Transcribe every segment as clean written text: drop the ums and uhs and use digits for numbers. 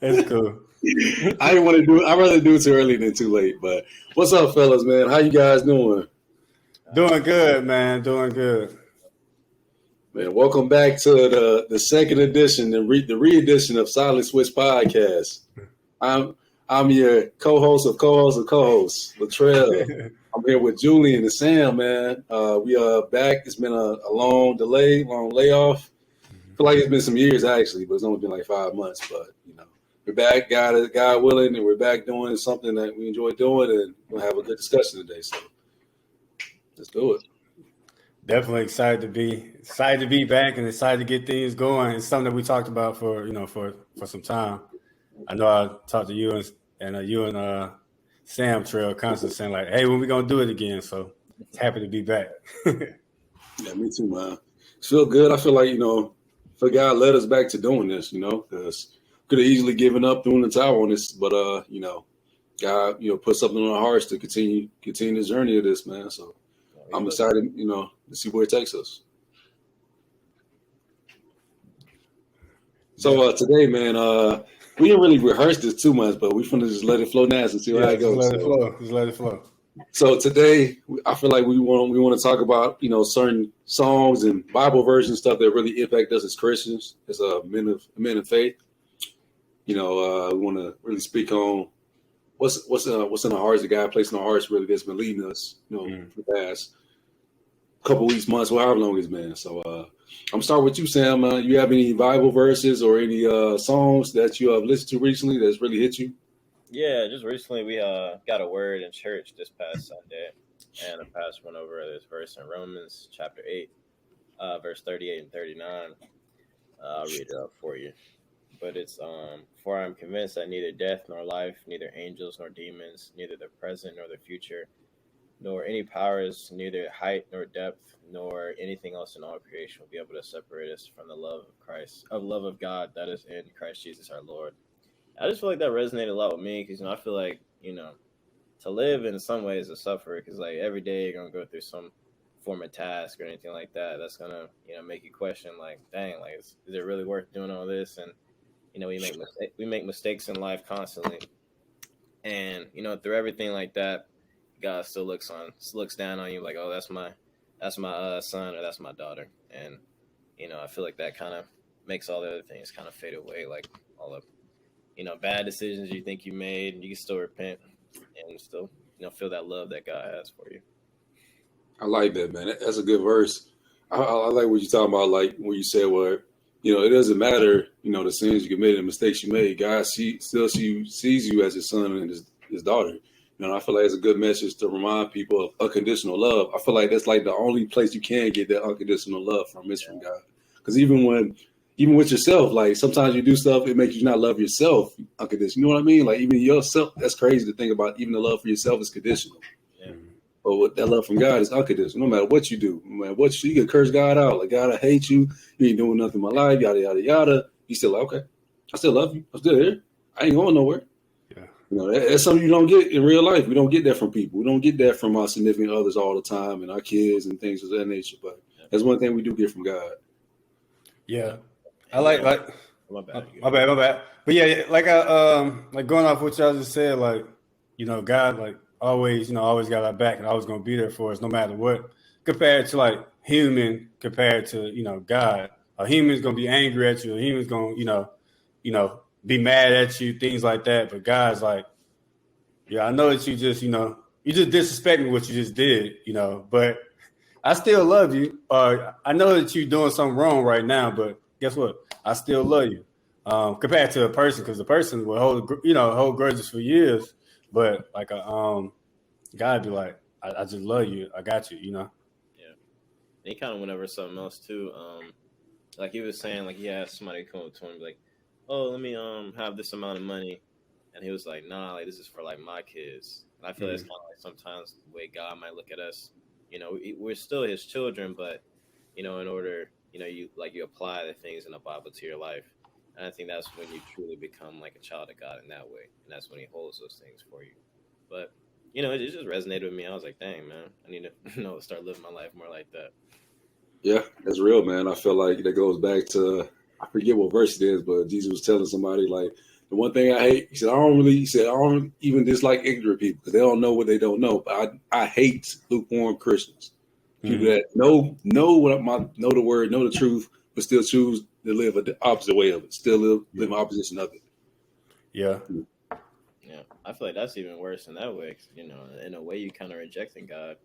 That's cool. I didn't want to do it. I'd rather do it too early than too late. But what's up, fellas, man? How you guys doing? Doing good, man. Doing good. Man, welcome back to the second edition, the re-edition of Silent Switch Podcast. I'm your co-host of co-hosts, Latrell. I'm here with Julian and Sam, man. We are back. It's been a long delay, long layoff. I feel like it's been some years actually, but it's only been like 5 months. But we're back, God willing, and we're back doing something that we enjoy doing, and we'll have a good discussion today. So let's do it. Definitely excited to be back and excited to get things going. It's something that we talked about for some time. I know I talked to you and Sam Trail constantly saying like, "Hey, when we gonna do it again?" So happy to be back. Yeah, me too, man. It feel good. I feel like for God led us back to doing this, because could have easily given up, throwing the towel on this, but God, put something on our hearts to continue the journey of this, man. So I'm excited, to see where it takes us. So today, man, we didn't really rehearse this too much, but we're gonna just let it flow now and see how it goes. Just let it flow. So today, I feel like we want to talk about certain songs and Bible version stuff that really impact us as Christians, as men of faith. We want to really speak on what's in our hearts that God placed in our hearts, really, that's been leading us, for the past couple weeks, months, however long it's been. So I'm gonna start with you, Sam. You have any Bible verses or any songs that you have listened to recently that's really hit you? Yeah, just recently we got a word in church this past Sunday, and the pastor went over this verse in Romans chapter 8, verse 38 and 39. I'll read it up for you. But it's, for I am convinced that neither death nor life, neither angels nor demons, neither the present nor the future, nor any powers, neither height nor depth, nor anything else in all creation will be able to separate us from the love of Christ, of love of God that is in Christ Jesus our Lord. I just feel like that resonated a lot with me because, I feel like, to live in some ways is to suffer because, like, every day you're going to go through some form of task or anything like that. That's going to, make you question, like, dang, like, is it really worth doing all this? And, we make mistakes in life constantly. And, through everything like that, God still looks down on you like, oh, that's my son or that's my daughter. And, I feel like that kind of makes all the other things kind of fade away, like all the bad decisions you think you made, you can still repent and still, feel that love that God has for you. I like that, man. That's a good verse. I like what you're talking about, like when you said, well, it doesn't matter, the sins you committed and mistakes you made. God still sees you as his son and his daughter. I feel like it's a good message to remind people of unconditional love. I feel like that's like the only place you can get that unconditional love from is from God. Because even with yourself, like sometimes you do stuff, it makes you not love yourself unconditional. You know what I mean? Like even yourself, that's crazy to think about. Even the love for yourself is conditional. Yeah. But with that love from God is unconditional. No matter what you do, no matter what you can curse God out. Like, God, I hate you. You ain't doing nothing in my life, yada, yada, yada. He's still like, okay, I still love you. I'm still here. I ain't going nowhere. Yeah. That's something you don't get in real life. We don't get that from people. We don't get that from our significant others all the time and our kids and things of that nature. But that's one thing we do get from God. Yeah. I like my bad. But yeah, like like going off what y'all just said, like, God, like always got our back and always gonna be there for us no matter what. Compared to like compared to, God. A human's gonna be angry at you, a human's gonna, be mad at you, things like that. But God's like, yeah, I know that you just disrespect me what you just did, but I still love you. I know that you're doing something wrong right now, but guess what? I still love you. Compared to a person, because the person will hold grudges for years, but like God be like, I just love you. I got you. Yeah. And he kind of went over something else too. Like he was saying, like he had somebody come up to him like, oh, let me have this amount of money, and he was like, nah, like this is for like my kids. And I feel that's kind of like sometimes the way God might look at us. We're still his children, but in order, you apply the things in the Bible to your life. And I think that's when you truly become like a child of God in that way. And that's when he holds those things for you. But, it just resonated with me. I was like, dang, man, I need to, start living my life more like that. Yeah, that's real, man. I feel like that goes back to I forget what verse it is, but Jesus was telling somebody like the one thing I hate. He said I don't even dislike ignorant people because they don't know what they don't know. But I hate lukewarm Christians, people that know the word, know the truth, but still choose to live the opposite way of it. Still live in opposition of it. Yeah. Yeah, I feel like that's even worse in that way. 'Cause, in a way, you kind of rejecting God.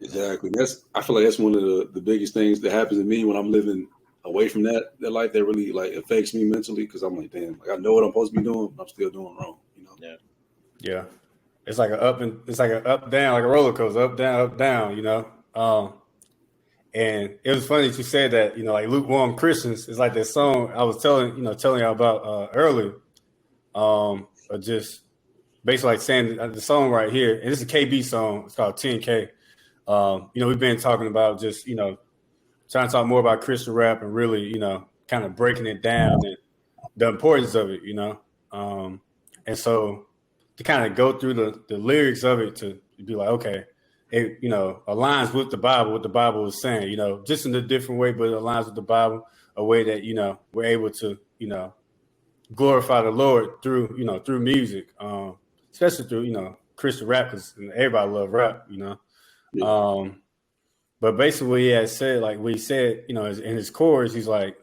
Exactly. I feel like that's one of the biggest things that happens to me when I'm living away from that life that really like affects me mentally because I'm like, damn, like I know what I'm supposed to be doing, but I'm still doing wrong. Yeah. Yeah. It's like it's like an up down, like a roller coaster, up down. And it was funny that you said that. Like lukewarm Christians is like that song I was telling y'all about earlier. Just basically like saying the song right here, and this is a KB song. It's called 10K. We've been talking about just trying to talk more about Christian rap and really kind of breaking it down and the importance of it. And so to kind of go through the lyrics of it to be like, okay, it aligns with the Bible, what the Bible is saying. Just in a different way, but it aligns with the Bible, a way that we're able to glorify the Lord through through music, especially through Christian rap because everybody love rap. Yeah. But basically what he had said, like what he said, in his chorus, he's like,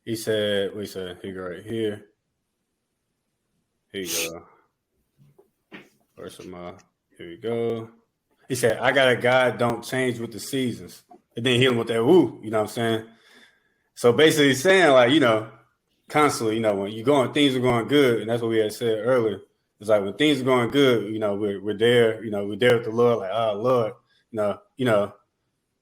he said, here you go right here. Here you go. Where's my, here we go. He said, I got a God, don't change with the seasons. And then hit him with that woo, you know what I'm saying? So basically he's saying like, constantly, when things are going good, and that's what we had said earlier. It's like when things are going good, we're there, we're there with the Lord, like, oh Lord,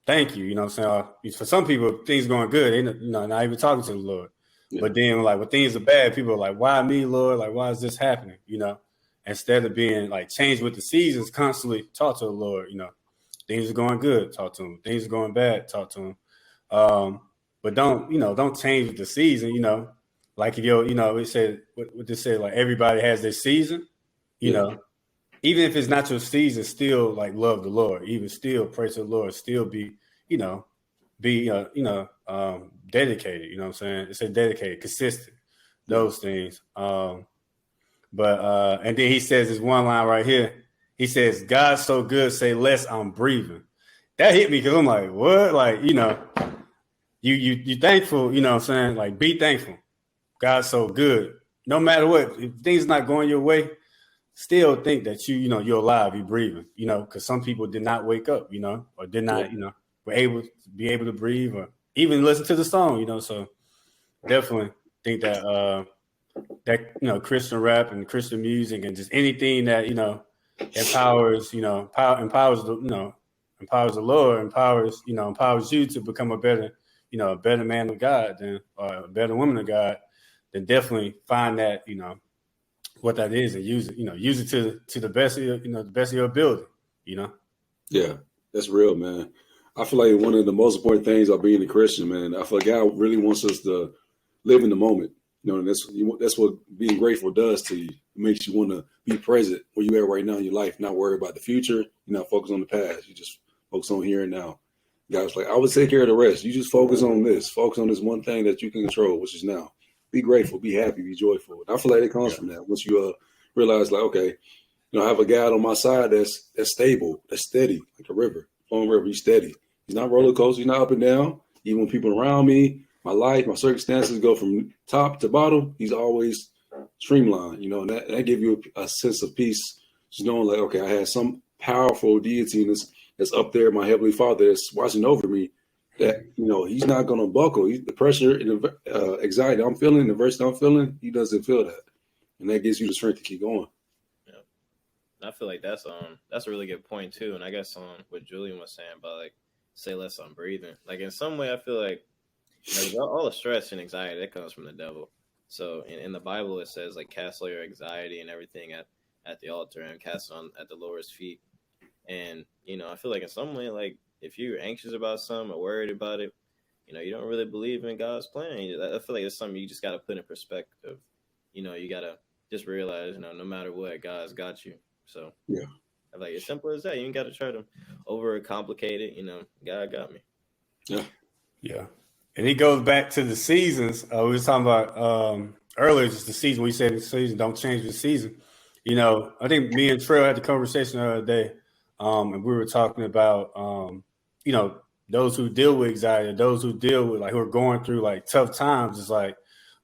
thank you, what I'm saying? For some people, things going good, they not even talking to the Lord. Yeah. But then like when things are bad, people are like, why me, Lord? Like, why is this happening? Instead of being like changed with the seasons, constantly talk to the Lord, things are going good, talk to him. Things are going bad, talk to him. But don't change with the season, like if it said what they said, like everybody has their season, even if it's not your season, still like love the Lord, even still pray to the Lord, still be dedicated, what I'm saying? It said dedicated, consistent, those things. And then he says this one line right here. He says, God's so good, say less, I'm breathing. That hit me because I'm like, what? Like, you thankful, what I'm saying? Like, be thankful. God's so good. No matter what, if things not going your way, still think that you're alive, you're breathing, because some people did not wake up, or did not, were able to breathe or even listen to the song, so definitely think that Christian rap and Christian music and just anything that empowers the Lord, empowers you to become a better man of God or a better woman of God, then definitely find that what that is and use it to the best of the best of your ability. Yeah, that's real, man. I feel like one of the most important things about being a Christian, man, I feel like God really wants us to live in the moment. And that's what being grateful does to you. It makes you want to be present where you are right now in your life, not worry about the future. You're not focused on the past. You just focus on here and now. God's like, I would take care of the rest. You just focus on this. Focus on this one thing that you can control, which is now. Be grateful, be happy, be joyful. And I feel like it comes from that. Once you realize, like, okay, I have a God on my side that's stable, that's steady, like a river, flowing river. He's steady. He's not roller coaster. He's not up and down. Even when people around me, my life, my circumstances go from top to bottom, he's always streamlined, and that gives you a sense of peace. Just knowing like, okay, I have some powerful deity that's up there, my Heavenly Father that's watching over me, that, he's not going to buckle. The pressure and the anxiety I'm feeling, the adversity I'm feeling, he doesn't feel that. And that gives you the strength to keep going. Yeah. I feel like that's a really good point too. And I guess what Julian was saying about like, say less on breathing. Like in some way, I feel like all the stress and anxiety that comes from the devil. So in the Bible, it says like cast all your anxiety and everything at the altar and cast on at the Lord's feet. And I feel like in some way, like if you're anxious about something or worried about it, you don't really believe in God's plan. I feel like it's something you just got to put in perspective. You got to just realize, no matter what, God's got you. So yeah, like as simple as that. You ain't got to try to overcomplicate it. God got me. Yeah. Yeah. And he goes back to the seasons. We were talking about earlier, just the season. We said the season don't change the season. You know, I think me and Trail had the conversation the other day, and we were talking about, you know, those who deal with anxiety, those who deal with like who are going through like tough times. It's like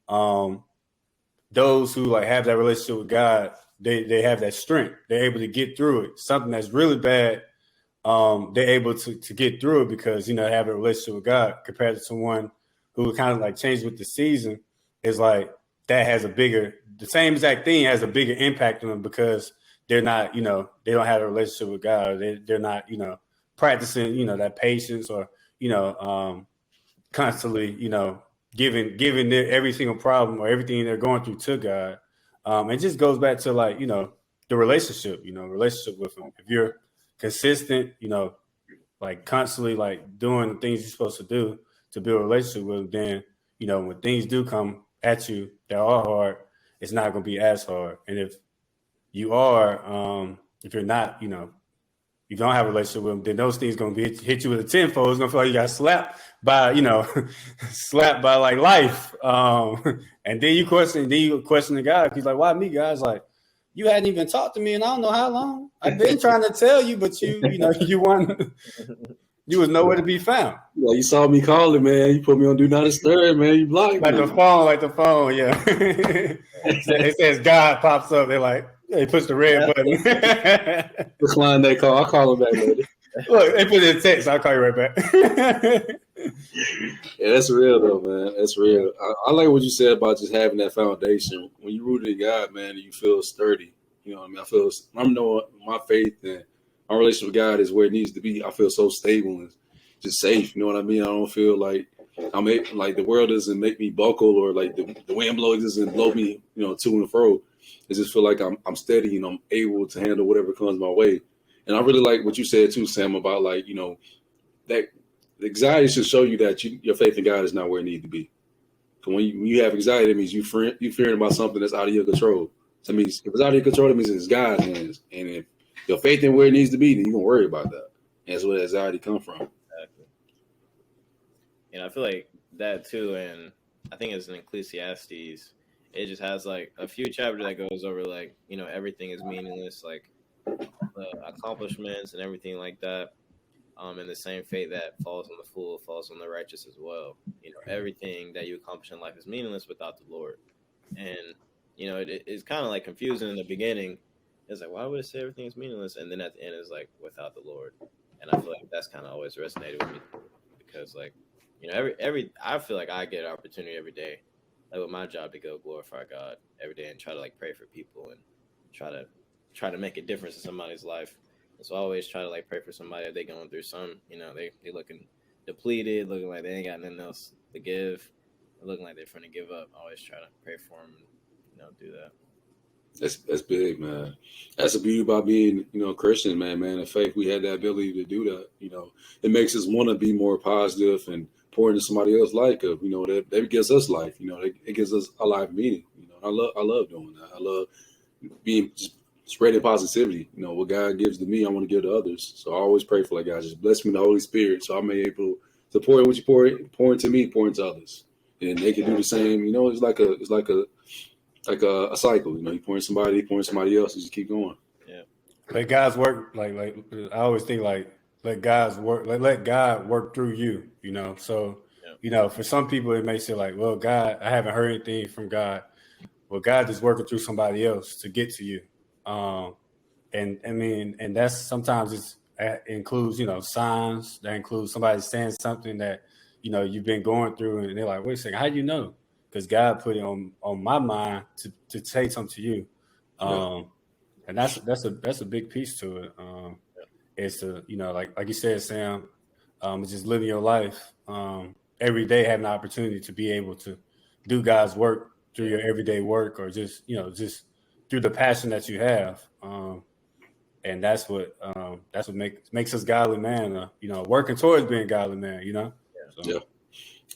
those who like have that relationship with God, they have that strength. They're able to get through it. Something that's really bad, they're able to get through it because, you know, they have a relationship with God compared to someone who kind of like changed with the season. Is like that has the same exact thing has a bigger impact on them because they're not, you know, they don't have a relationship with God. Or they're not, you know, practicing, you know, that patience or, you know, constantly, you know, giving their every single problem or everything they're going through to God. It just goes back to like, you know, the relationship with Him. If you're consistent, you know, like constantly like doing the things you're supposed to do to build a relationship with Him, then, you know, when things do come at you that are hard, it's not going to be as hard. And if you are, if you're not, you know, you don't have a relationship with Him, then those things going to be hit you with a tenfold. It's going to feel like you got slapped by, you know, slapped by like life. And then you question the God. He's like, why me, guys? Like, you hadn't even talked to me and I don't know how long. I've been trying to tell you, but you know, you was nowhere to be found. Yeah, you saw me calling, man. You put me on Do Not Disturb, man. You blocked me. Like the phone, yeah. It says God pops up. They're like, yeah, he push the red button. Decline that call. I'll call him back later. Look, they put it in text. I'll call you right back. Yeah, that's real though, man. That's real. I like what you said about just having that foundation. When you rooted in God, man, you feel sturdy. You know what I mean? I'm knowing my faith and my relationship with God is where it needs to be. I feel so stable and just safe. You know what I mean? I don't feel like like the world doesn't make me buckle or like the wind doesn't blow me, you know, to and fro. I just feel like I'm steady and I'm able to handle whatever comes my way. And I really like what you said too, Sam, about like, you know, that anxiety should show you that your faith in God is not where it needs to be. So when you have anxiety, that means you fearing about something that's out of your control. So that means if it's out of your control, that means it's God's hands. And if your faith in where it needs to be, then you're gonna worry about that. And that's where anxiety comes from. Exactly. And I feel like that too, and I think it's in Ecclesiastes. It just has like a few chapters that goes over like, you know, everything is meaningless, like the accomplishments and everything like that. And the same fate that falls on the fool falls on the righteous as well. You know, everything that you accomplish in life is meaningless without the Lord. And, you know, it's kind of like confusing in the beginning. It's like, why would it say everything is meaningless? And then at the end, it's like, without the Lord. And I feel like that's kind of always resonated with me because, like, you know, I feel like I get an opportunity every day, like with my job, to go glorify God every day and try to like pray for people and try to make a difference in somebody's life. And so I always try to like pray for somebody if they going through some, you know, they looking depleted, looking like they ain't got nothing else to give, looking like they're trying to give up. I always try to pray for them and, you know, do that. That's big, man. That's the beauty about being, you know, Christian, man of faith. We had that ability to do that. You know, it makes us want to be more positive and pour into somebody else's life. You know, that gives us life. You know, it gives us a life meaning. You know, I love doing that. I love being spreading positivity. You know, what God gives to me, I want to give to others. So I always pray for like, God, just bless me with the Holy Spirit so I may be able to pour in what you pour into me, pour into others. And they can do the same. You know, it's like a cycle. You know, you pour in somebody else, and just keep going. Yeah. Let God's work, like I always think like let God's work, let God work through you, you know. So, you know, for some people it may say like, well, God, I haven't heard anything from God. Well, God is working through somebody else to get to you. And I mean, and that's sometimes it includes, you know, signs, that includes somebody saying something that, you know, you've been going through and they're like, wait a second, how do you know? Because God put it on my mind to say something to you. And that's a big piece to it. It's to, you know, like you said, Sam, it's just living your life every day, having the opportunity to be able to do God's work through your everyday work, or just, you know, just through the passion that you have. And that's what makes us godly man, you know, working towards being godly man, you know? So. Yeah.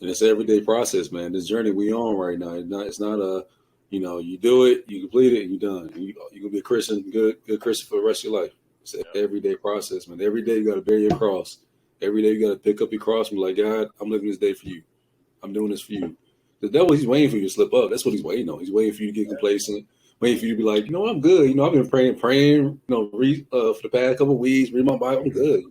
And it's an everyday process, man. This journey we on right now, it's not a, you know, you do it, you complete it, and you're done. You're going to be a Christian, good Christian for the rest of your life. It's an everyday process, man. Every day you got to bear your cross. Every day you got to pick up your cross and be like, God, I'm living this day for you. I'm doing this for you. The devil, he's waiting for you to slip up. That's what he's waiting on. He's waiting for you to get complacent, waiting for you to be like, I'm good. I've been praying, for the past couple of weeks, read my Bible, I'm good.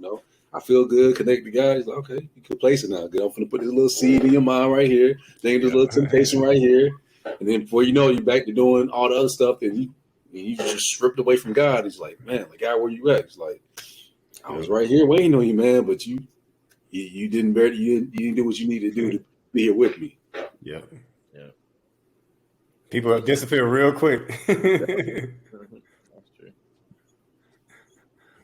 I feel good, connect to God. He's like, okay, you complacent now. Good. I'm going to put this little seed in your mind right here. Then this little temptation right here. And then before you know it, you're back to doing all the other stuff. And you just stripped away from God. He's like, man, God, where you at? He's like, I was right here waiting on you, man, but you didn't you didn't do what you needed to do to be here with me. Yeah. People disappear real quick. That's true.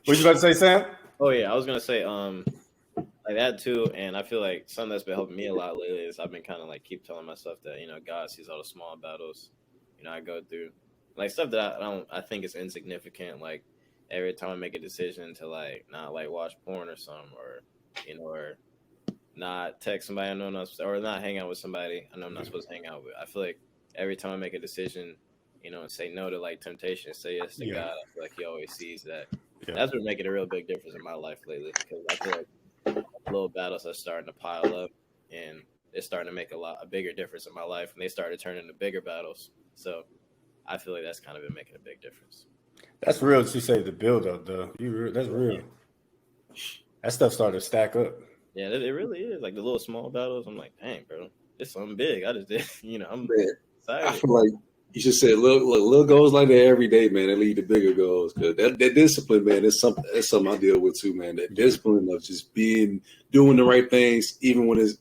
What you about to say, Sam? Oh yeah, I was gonna say like that too, and I feel like something that's been helping me a lot lately is I've been kind of like keep telling myself that God sees all the small battles I go through, like stuff that I think is insignificant, like every time I make a decision to like not like watch porn or something, or not text somebody I know not, or not hang out with somebody I know I'm not supposed to hang out with. I feel like every time I make a decision, and say no to like temptation, say yes to God, I feel like He always sees that. Yeah. That's been making a real big difference in my life lately, because I feel like little battles are starting to pile up, and it's starting to make a bigger difference in my life, and they start to turn into bigger battles. So I feel like that's kind of been making a big difference. That's real that you say the build up, though. That's real. That stuff started to stack up. Yeah, it really is. Like the little small battles, I'm like, dang, bro, it's something big. I just did, I'm excited. I feel like you should say little goals like that every day, man. That lead to bigger goals. Cause that discipline, man, that's something I deal with too, man. That discipline of just doing the right things, even when it's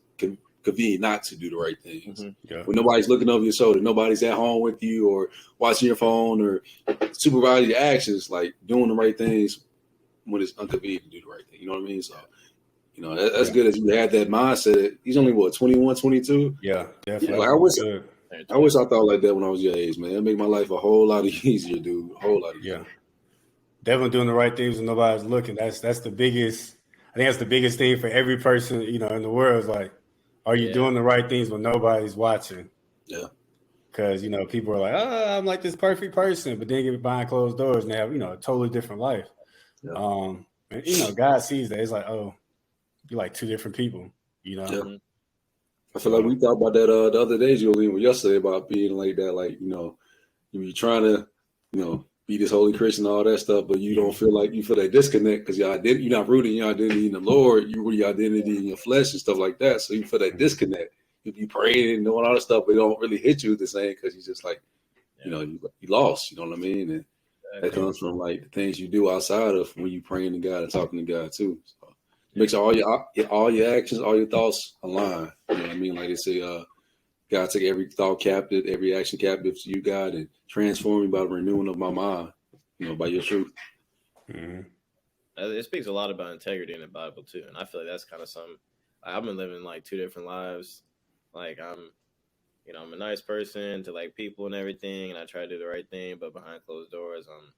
convenient not to do the right things. Mm-hmm. Yeah. When nobody's looking over your shoulder, nobody's at home with you or watching your phone or supervising your actions, like doing the right things when it's inconvenient to do the right thing. You know what I mean? So, that's good as you had that mindset. He's only 21, 22? Yeah, definitely. Like, I wish I thought like that when I was your age, man. It make my life a whole lot easier, dude. A whole lot easier. Yeah. Definitely doing the right things when nobody's looking. That's the biggest. I think that's the biggest thing for every person, in the world. Is like, are you doing the right things when nobody's watching? Yeah. Because people are like, I'm like this perfect person, but then get behind closed doors and they have a totally different life. Yeah. And God sees that. It's like, oh, you're like two different people. Yeah. I feel like we talked about that the other day, Julian, yesterday, about being like that, like, you're trying to, be this holy Christian and all that stuff, but you don't feel like you feel that disconnect because you're not rooting your identity in the Lord, you root your identity in your flesh and stuff like that. So you feel that disconnect. You be praying and doing all that stuff, but it don't really hit you the same because you just like, you lost, you know what I mean? And that comes from like the things you do outside of when you praying to God and talking to God too. So it makes all your actions, all your thoughts align. You know what I mean? Like they say, God take every thought captive, every action captive to you, God, and transform me by the renewing of my mind, by your truth. Mm-hmm. It speaks a lot about integrity in the Bible too. And I feel like that's kind of something. I've been living like two different lives. Like I'm a nice person to like people and everything, and I try to do the right thing, but behind closed doors, I'm,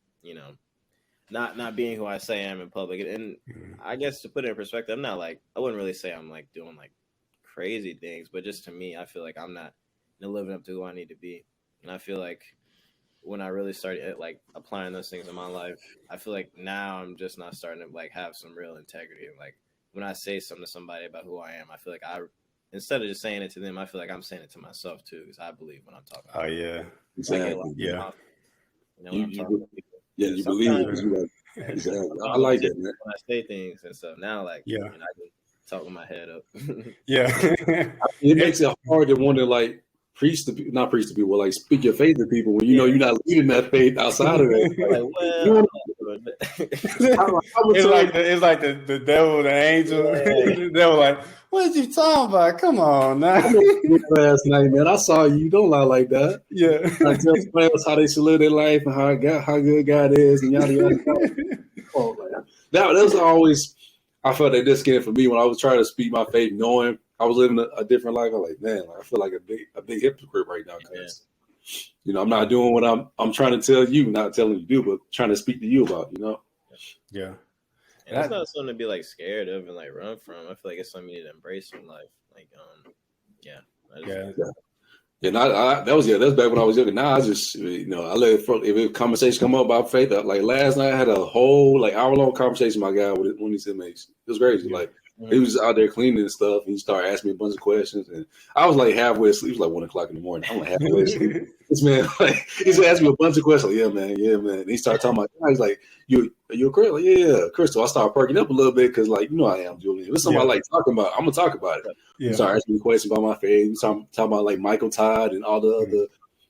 not being who I say I am in public. And I guess to put it in perspective, I wouldn't really say I'm like doing like crazy things, but just to me, I feel like I'm not living up to who I need to be. And I feel like when I really started like applying those things in my life, I feel like now I'm just not starting to like have some real integrity. Like when I say something to somebody about who I am, I feel like instead of just saying it to them, I feel like I'm saying it to myself too, because I believe when I'm talking. Oh yeah, exactly. Yeah. You believe it. Exactly. I like that, man. When I say things and stuff now, like I can talking my head up. Yeah. It makes it hard to want to like not preach to people, like speak your faith to people when you're not leading that faith outside of it. It's like the devil, the angel. The devil like, what you talking about? Come on now. Last night, man, I saw you. Don't lie like that. Yeah. I tell players how they should live their life and how good God is and yada yada. Oh man, that was always. I felt that disconnect for me when I was trying to speak my faith, knowing I was living a different life. I'm like, man, I feel like a big hypocrite right now because, I'm not doing what I'm trying to tell you, not telling you to do, but trying to speak to you about, Yeah. And it's not something to be like scared of and like run from. I feel like it's something you need to embrace in life. Like, that was back when I was younger. Now I just, I let if a conversation come up about faith, like last night I had a whole like hour-long conversation with my guy with one of these inmates. It was crazy. Like He was out there cleaning and stuff, and he started asking me a bunch of questions, and I was like halfway asleep. It was like 1:00 in the morning. I'm like halfway asleep. This man, like, he's asking me a bunch of questions. Like, yeah, man. And he started talking about. He's like, "You a Crystal?" Like, yeah, Crystal. I started perking up a little bit because, like, I am, Julian. This is something I like talking about. I'm gonna talk about it. He started asking me questions about my faith. He started talking about like Michael Todd and all the other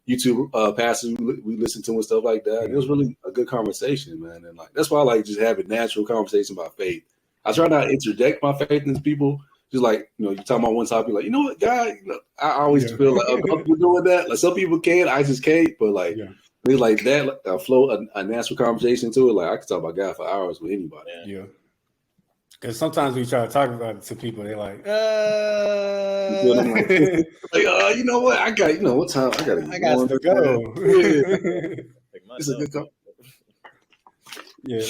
YouTube pastors we listened to and stuff like that. And it was really a good conversation, man. And like that's why I like just having natural conversation about faith. I try not to interject my faith into people. Just like, you're talking about one topic, like, you know what, guy, I always feel like uncomfortable doing that. Like some people can, I just can't. But like, things like that, like, I flow a natural conversation to it. Like I can talk about God for hours with anybody. Yeah. Because sometimes we try to talk about it to people, they're like, you know what? I got, what time? I got to go. It's a good call. Yeah.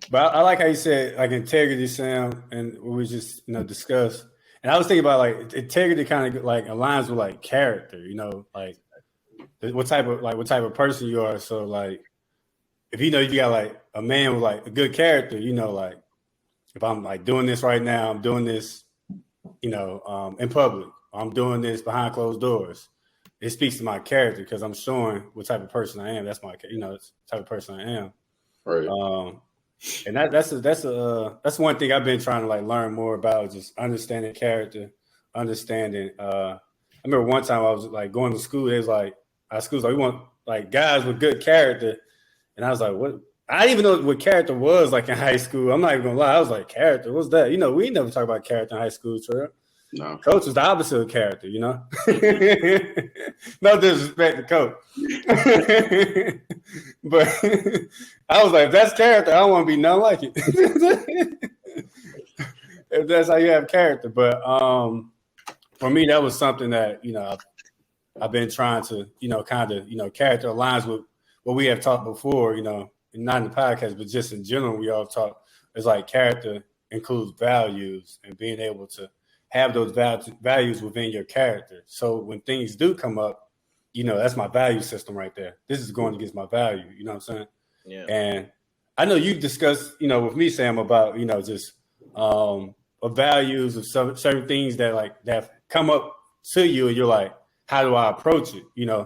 But I like how you said, like, integrity, Sam, and we just, discussed. And I was thinking about, like, integrity kind of, like, aligns with, like, character, like, what type of person you are. So, like, if you got, like, a man with, like, a good character, like, if I'm, like, doing this right now, I'm doing this, in public. I'm doing this behind closed doors. It speaks to my character because I'm showing what type of person I am. That's my, the type of person I am. Right. And that's one thing I've been trying to like learn more about, just understanding character, understanding. I remember one time I was like going to school. They was like, our school's like, we want like guys with good character, and I was like, what? I didn't even know what character was like in high school. I'm not even gonna lie. I was like, character, what's that? We never talk about character in high school, Trey. No. Coach was the opposite of character, No disrespect to Coach. But I was like, if that's character, I don't want to be nothing like it. If that's how you have character. But for me, that was something that, I've been trying to, kind of, character aligns with what we have talked before, not in the podcast, but just in general, we all talk. It's like character includes values and being able to have those values within your character. So when things do come up, that's my value system right there. This is going against my value. You know what I'm saying? Yeah. And I know you discussed, with me, Sam, about, just values of certain things that come up to you, and you're like, how do I approach it? Yeah.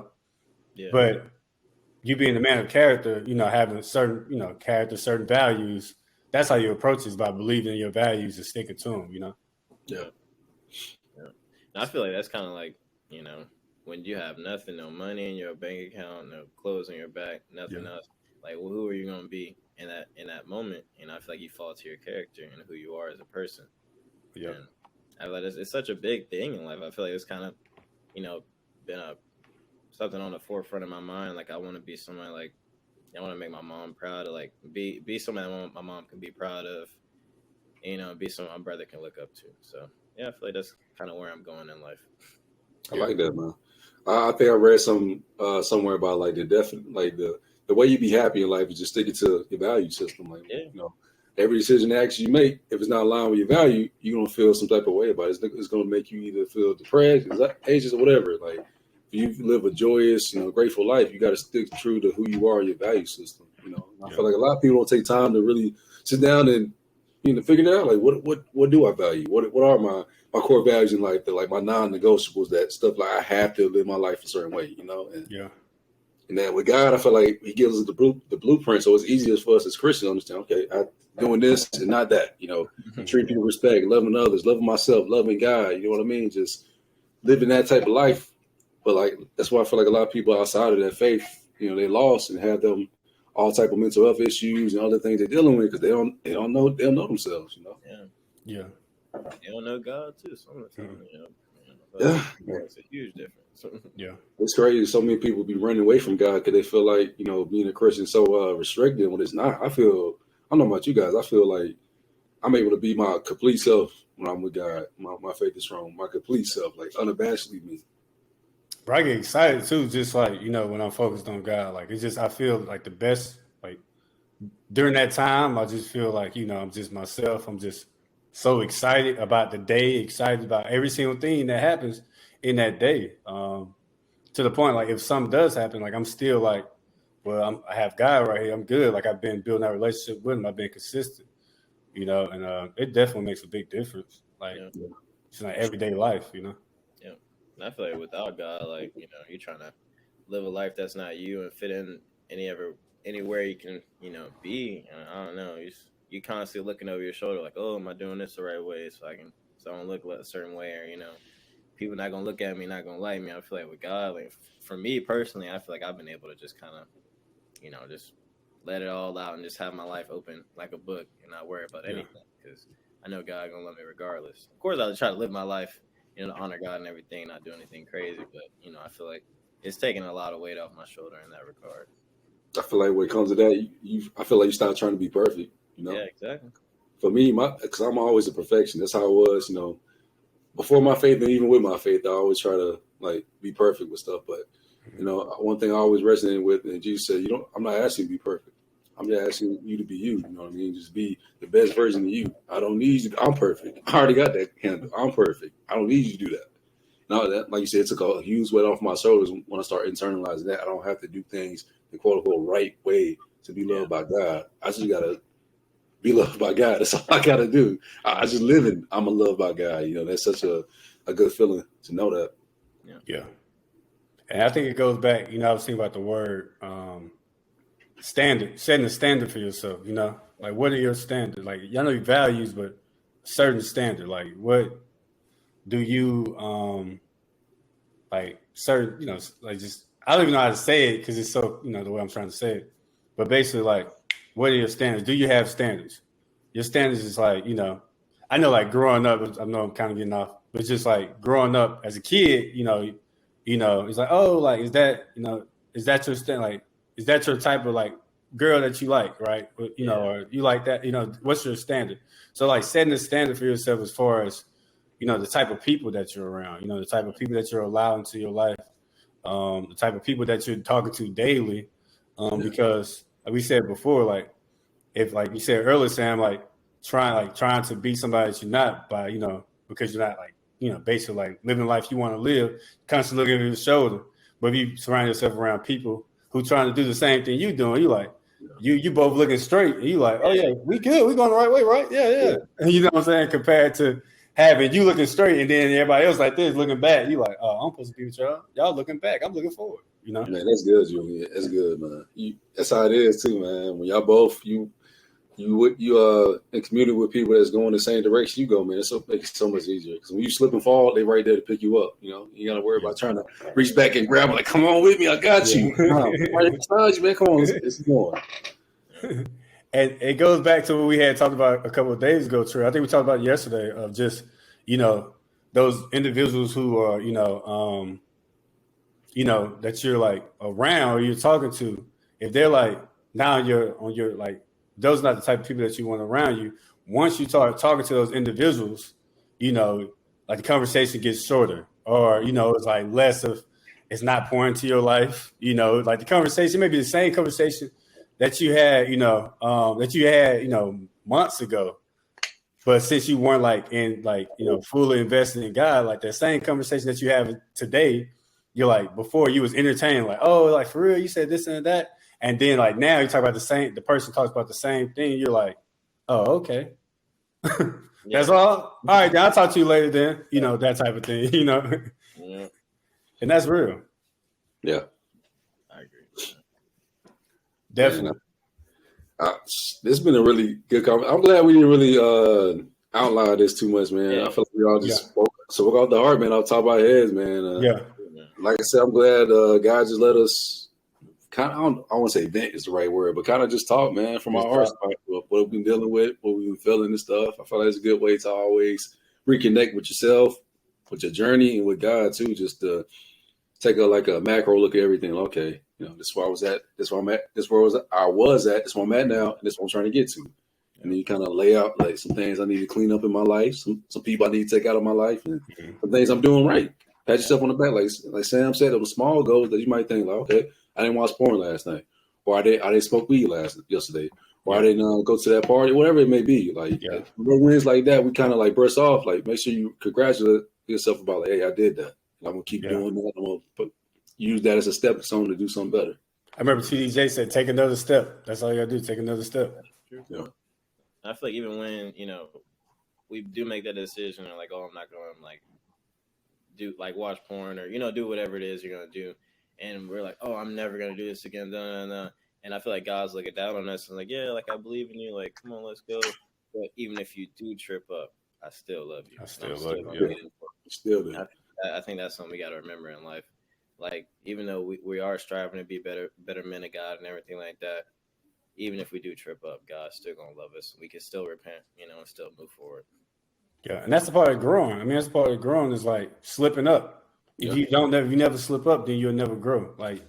But you being the man of character, having certain, character, certain values, that's how you approach it, is by believing in your values and sticking to them, Yeah. I feel like that's kind of like, when you have nothing, no money in your bank account, no clothes on your back, nothing else. Like, well, who are you going to be in that moment? And I feel like you fall to your character and who you are as a person. Yeah. And I feel like it's such a big thing in life. I feel like it's kind of, been something on the forefront of my mind. Like, I want to be somebody, like, I want to make my mom proud of, like, be somebody my mom can be proud of. Be someone my brother can look up to. So yeah, I feel like that's kind of where I'm going in life. I like that, man. I think I read somewhere about like the way you be happy in life is just sticking to your value system. Like, every decision and action you make, if it's not aligned with your value, you're gonna feel some type of way about it. It's gonna make you either feel depressed, anxious, or whatever. Like, if you live a joyous, grateful life, you got to stick true to who you are, your value system. I feel like a lot of people don't take time to really sit down and figure it out. Like, what do I value? What are my core values in life? That, like, my non-negotiables, that stuff like I have to live my life a certain way, And then with God, I feel like He gives us the blueprint, so it's easier for us as Christians to understand. Okay, I'm doing this and not that. Treat people with respect, loving others, loving myself, loving God. You know what I mean? Just living that type of life. But like that's why I feel like a lot of people outside of that faith, they lost and have them all type of mental health issues and other things they're dealing with because they don't know themselves. Yeah. They don't know God too. Some of the time, it's a huge difference. Yeah, it's crazy. So many people be running away from God because they feel like being a Christian is so restricted when it's not. I don't know about you guys. I feel like I'm able to be my complete self when I'm with God. My faith is strong. My complete self, like unabashedly me. But I get excited too, just like, when I'm focused on God. Like, it's just, I feel like the best, like, during that time, I just feel like, I'm just myself. I'm just so excited about the day, excited about every single thing that happens in that day. To the point, like, if something does happen, like, I'm still like, well, I have God right here. I'm good. Like, I've been building that relationship with Him. I've been consistent, you know, and it definitely makes a big difference. Like it's like everyday life, you know. Yeah, and I feel like without God, like you're trying to live a life that's not you and fit in anywhere you can, be. And I don't know, you constantly looking over your shoulder, like, oh, am I doing this the right way so I don't look a certain way, or people not gonna look at me, not gonna like me. I feel like with God, like for me personally, I feel like I've been able to just kind of, just let it all out and just have my life open like a book and not worry about anything, because I know God gonna love me regardless. Of course, I try to live my life, to honor God and everything, not do anything crazy, but I feel like it's taking a lot of weight off my shoulder in that regard. I feel like when it comes to that, I feel like you start trying to be perfect. Yeah, exactly. For me, because I'm always a perfectionist. That's how it was. Before my faith and even with my faith, I always try to like be perfect with stuff. But one thing I always resonated with, and Jesus said, I'm not asking you to be perfect. I'm just asking you to be you. You know what I mean? Just be the best version of you. I don't need you. I'm perfect. I already got that handle. I'm perfect. I don't need you to do that. Now that, like you said, it took a huge weight off my shoulders when I started internalizing that. I don't have to do things the quote unquote right way to be loved by God. I just gotta be loved by God. That's all I gotta do. I just live in. I'm a loved by God. That's such a good feeling to know that. Yeah. And I think it goes back, I was thinking about the word standard, setting a standard for yourself, like what are your standards? Like, y'all know your values, but a certain standard, like what do you like certain, like just, I don't even know how to say it because it's so, the way I'm trying to say it. But basically, like, what are your standards? Do you have standards? Your standards is like, I know like growing up, I know I'm kind of getting off, but it's just like growing up as a kid, it's like, oh, like, is that your stand? Like, is that your type of like girl that you like, right? Or you like that, what's your standard? So like setting a standard for yourself as far as, the type of people that you're around, the type of people that you're allowing into your life, the type of people that you're talking to daily. Because like we said before, like if like you said earlier, Sam, like trying to be somebody that you're not by, because you're not like, basically like living life you want to live, constantly looking over your shoulder. But if you surround yourself around people who trying to do the same thing you doing, you like, you both looking straight. And you like, oh yeah, we good. We going the right way, right? Yeah. And you know what I'm saying? Compared to having you looking straight and then everybody else like this looking back, you like, oh, I'm supposed to be with y'all. Y'all looking back. I'm looking forward. Man, that's good, Julian. That's good, man. That's how it is too, man. When y'all both you in community with people that's going the same direction you go, man, it makes it so much easier. Because when you slip and fall, they right there to pick you up. You gotta worry about trying to reach back and grab them, like, come on with me, I got you. Right beside you, man. Come on, it's going. And it goes back to what we had talked about a couple of days ago, Trey. I think we talked about it yesterday of just, those individuals who are, that you're like around or you're talking to, if they're like now you're on your like, those are not the type of people that you want around you. Once you start talking to those individuals, like the conversation gets shorter, or it's like less of, it's not pouring into your life. Like the conversation may be the same conversation that you had, months ago, but since you weren't like in like fully invested in God, like that same conversation that you have today, you're like before you was entertaining, like, oh, like for real, you said this and that. And then like now you talk about the person talks about the same thing. You're like, oh, okay. That's all. All right, then I'll talk to you later then, that type of thing, Yeah. And that's real. Yeah. I agree. Definitely. This has been a really good conversation. I'm glad we didn't really outline this too much, man. I feel like we all just spoke out the heart, man, off the top of our heads, man. Like I said, I'm glad God just let us kind of, I want to say vent is the right word, but kind of just talk, man, from our hearts about what we've been dealing with, what we've been feeling and stuff. I feel like it's a good way to always reconnect with yourself, with your journey, and with God too, just to take a macro look at everything. Okay, this is where I was at, this is where I'm at, this is where I was at, this is where I'm at now, and this is what I'm trying to get to. And then you kind of lay out like some things I need to clean up in my life, some people I need to take out of my life, and some things I'm doing right. Pat yourself on the back, like Sam said, it was small goals that you might think like, okay, I didn't watch porn last night, or I didn't smoke weed yesterday, or I didn't go to that party, whatever it may be. Like wins like that, we kind of like brush off. Like make sure you congratulate yourself about like, hey, I did that. I'm gonna keep doing that. I'm gonna use that as a stepping stone to do something better. I remember TDJ said, "Take another step." That's all you gotta do. Take another step. Yeah. I feel like even when we do make that decision, and like, oh, I'm not going to like do like watch porn or do whatever it is you're gonna do, and we're like, oh, I'm never gonna do this again, and I feel like God's looking down on us and like, yeah, like I believe in you, like come on, let's go. But even if you do trip up, I still love you. I still love you. Still do. I think that's something we got to remember in life. Like even though we are striving to be better men of God and everything like that, even if we do trip up, God's still gonna love us. We can still repent, and still move forward. Yeah, and that's the part of growing. I mean, that's the part of growing is like slipping up. If you never slip up, then you'll never grow. Like,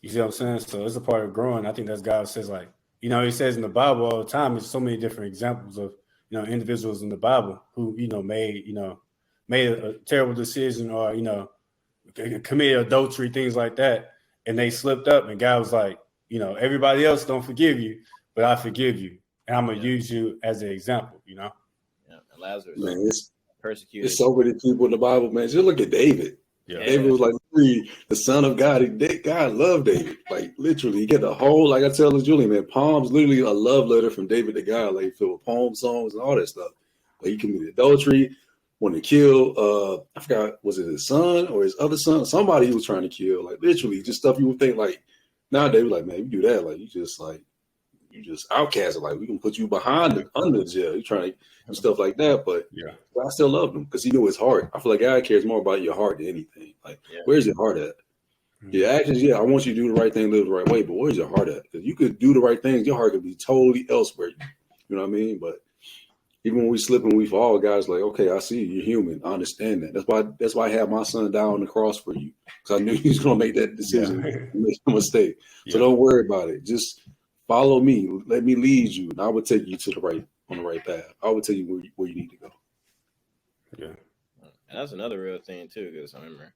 you see what I'm saying? So it's a part of growing. I think that's God says, like, he says in the Bible all the time. There's so many different examples of individuals in the Bible who made a terrible decision or committed adultery, things like that, and they slipped up, and God was like, everybody else don't forgive you, but I forgive you, and I'm gonna use you as an example. Yeah, and Lazarus, man, it's persecuted. There's so many people in the Bible, man. Just look at David. Yeah. David was like the son of God. God loved David. Like literally, he get the whole, like I tell Julie, man, Palms literally a love letter from David to God, like filled with poem songs and all that stuff. Like he committed adultery, wanted to kill I forgot, was it his son or his other son? Somebody he was trying to kill. Like literally just stuff you would think like nowadays, like, man, you do that, like you just outcast it. Like we can put you behind under the jail. You trying to do stuff like that, but I still love him because he knew his heart. I feel like God cares more about your heart than anything. Like, where's your heart at? Your actions, I want you to do the right thing, live the right way, but where's your heart at? Because you could do the right things, your heart could be totally elsewhere. You know what I mean? But even when we slip and we fall, God's like, okay, I see you. You're human. I understand that. That's why I had my son die on the cross for you, because I knew he was going to make that decision, make a mistake. So don't worry about it. Just follow me. Let me lead you, and I will take you to the right path. I will tell you where you need to go. Yeah, and that's another real thing too. Because I remember,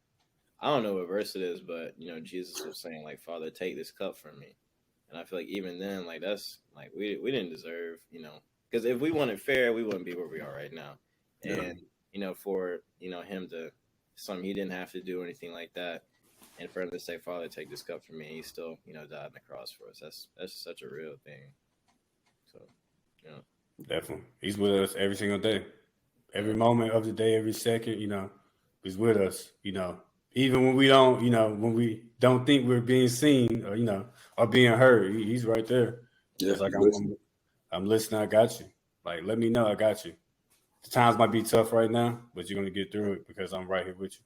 I don't know what verse it is, but Jesus was saying like, "Father, take this cup from me," and I feel like even then, like that's like we didn't deserve, because if we wanted fair, we wouldn't be where we are right now. And for him to something he didn't have to do anything like that. And for him to say, "Father, take this cup from me," he still, died on the cross for us. That's such a real thing. So, definitely, he's with us every single day, every moment of the day, every second. He's with us. Even when we don't, when we don't think we're being seen, or or being heard, he's right there. Yeah, it's like I'm listening. I got you. Like, let me know. I got you. The times might be tough right now, but you're gonna get through it because I'm right here with you.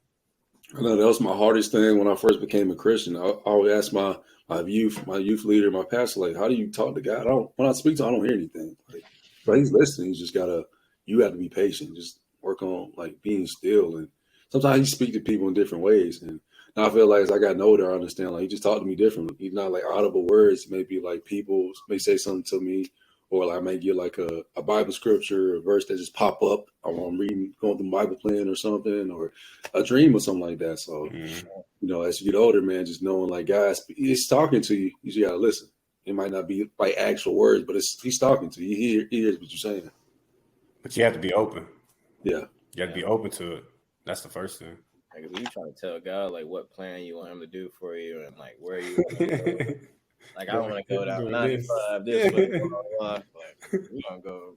I know that was my hardest thing when I first became a Christian. I always ask my youth leader, my pastor, like, how do you talk to God? When I speak to him, I don't hear anything. Like, but he's listening. You have to be patient. Just work on like being still. And sometimes he speak to people in different ways. And now I feel like as I got older, I understand like he just talked to me differently. He's not like audible words. Maybe like people may say something to me, or like I may get like a Bible scripture, a verse that just pop up. I'm reading, going through Bible plan or something, or a dream or something like that. So, as you get older, man, just knowing like God, he's talking to you. You just gotta listen. It might not be like actual words, but he's talking to you. He hears what you're saying. But you have to be open. Yeah. You have to be open to it. That's the first thing. Like if you trying to tell God like what plan you want him to do for you and like where you want to go. Like I don't want to go down 95 this way, but we gonna go.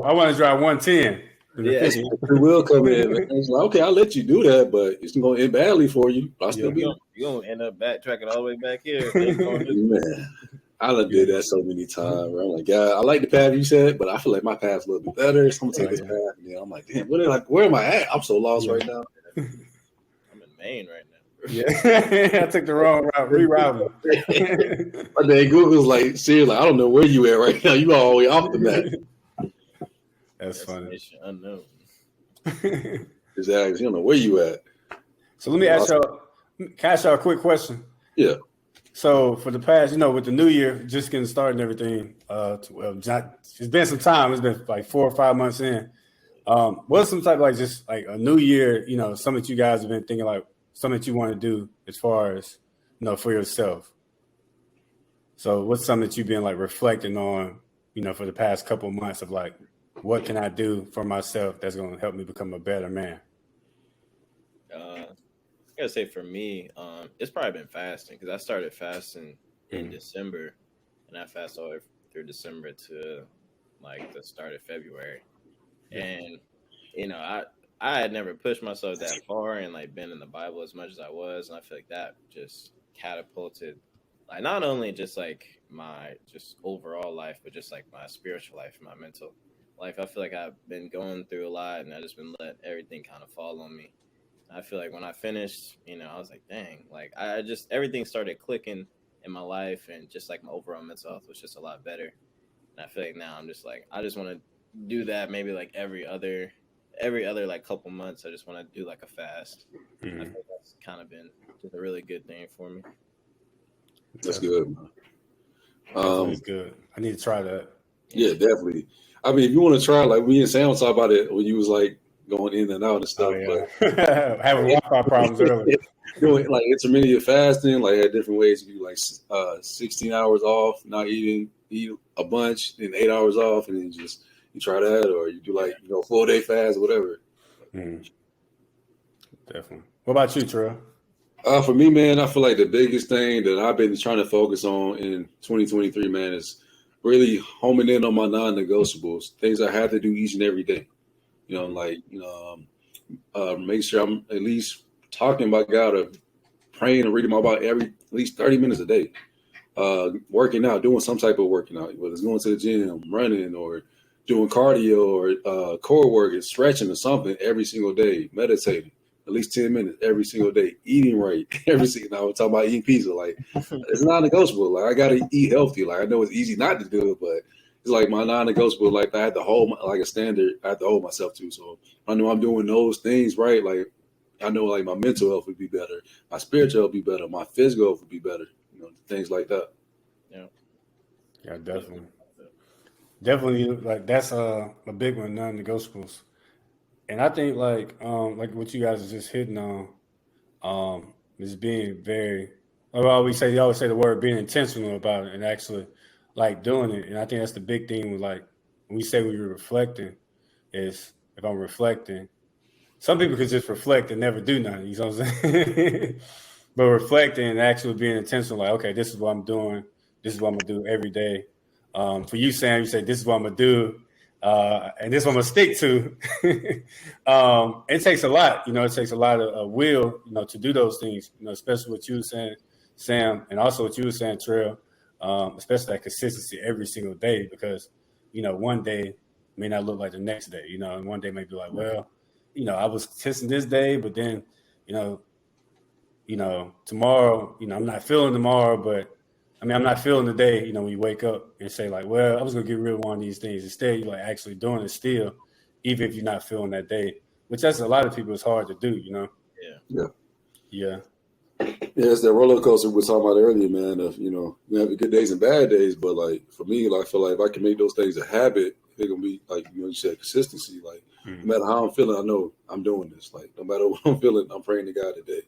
I want to drive 110. Yeah, it will come in. Man. It's like, okay, I'll let you do that, but it's going to end badly for you. I'll still be. You're gonna end up backtracking all the way back here. Man, I done did that so many times. Right? I'm like, God, I like the path you said, but I feel like my path's a little bit better. So I'm gonna take this path. And I'm like, damn, where am I at? I'm so lost right now. I'm in Maine right now. Yeah, I took the wrong route. Rerouting. My dad Google's like, seriously, I don't know where you at right now. You all the way off the map. That's funny. Unknown. Exactly. You don't know where you at. So let me ask y'all. Can I ask y'all a quick question? Yeah. So for the past, with the new year just getting started and everything, it's been some time. It's been like 4 or 5 months in. What's some type of like just like a new year? Something that you guys have been thinking like something that you want to do as far as for yourself. So what's something that you've been like reflecting on, for the past couple of months of like, what can I do for myself that's going to help me become a better man? I gotta say for me, it's probably been fasting because I started fasting in December, and I fast all through December to like the start of February, and I had never pushed myself that far and like been in the Bible as much as I was, and I feel like that just catapulted, like not only just like my just overall life, but just like my spiritual life, my mental life. I feel like I've been going through a lot, and I just been let everything kind of fall on me. I feel like when I finished, I was like, dang, like I just everything started clicking in my life, and just like my overall mental health was just a lot better. And I feel like now I'm just like I just want to do that maybe like every other like couple months. I just want to do like a fast. I think that's kind of been just a really good thing for me. That's good, man. That's good. I need to try that. Yeah, definitely. I mean, if you want to try, like me and Sam talked about it when you was like going in and out and stuff. But having Wi-Fi problems earlier. Doing like intermittent fasting, like had different ways to do like 16 hours off, not eat a bunch, and 8 hours off, and then just you try that, or you do like full day fast, whatever. Definitely. What about you, Terrell? For me, man, I feel like the biggest thing that I've been trying to focus on in 2023, man, is really homing in on my non-negotiables, things I have to do each and every day. Make sure I'm at least talking about God or praying and reading my Bible at least 30 minutes a day. Working out, doing some type of working out, whether it's going to the gym, running, or doing cardio, or core work, and stretching or something every single day, meditating at least 10 minutes every single day, eating right every single. Now we're talking about eating pizza, like it's non-negotiable. Like I gotta eat healthy. Like I know it's easy not to do it, but it's like my non-negotiable. Like I had to hold like a standard. I have to hold myself to. So I know I'm doing those things right. Like I know like my mental health would be better, my spiritual health would be better, my physical health would be better. Things like that. Yeah, definitely. Like that's a big one, non-negotiables. And I think like what you guys are just hitting on, is being very. They always say the word being intentional about it and actually like doing it. And I think that's the big thing with like when we say we were reflecting is if I'm reflecting, some people could just reflect and never do nothing. You know what I'm saying? But reflecting and actually being intentional, like okay, this is what I'm doing. This is what I'm gonna do every day. For you, Sam, you say this is what I'm gonna do. And this one I'm gonna stick to. It takes a lot, it takes a lot of will, to do those things, especially what you were saying, Sam, and also what you were saying, Trail, especially that consistency every single day, because, one day may not look like the next day, and one day may be like, well, I was testing this day, but then, tomorrow, I'm not feeling tomorrow, but I'm not feeling the day, when you wake up and say like, well, I was going to get rid of one of these things. Instead, you're like actually doing it still, even if you're not feeling that day, which that's a lot of people, it's hard to do, Yeah. It's that roller coaster we were talking about earlier, man, of, you have good days and bad days. But like for me, like, I feel like if I can make those things a habit, they're going to be like, you said, consistency. Like no matter how I'm feeling, I know I'm doing this. Like no matter what I'm feeling, I'm praying to God today.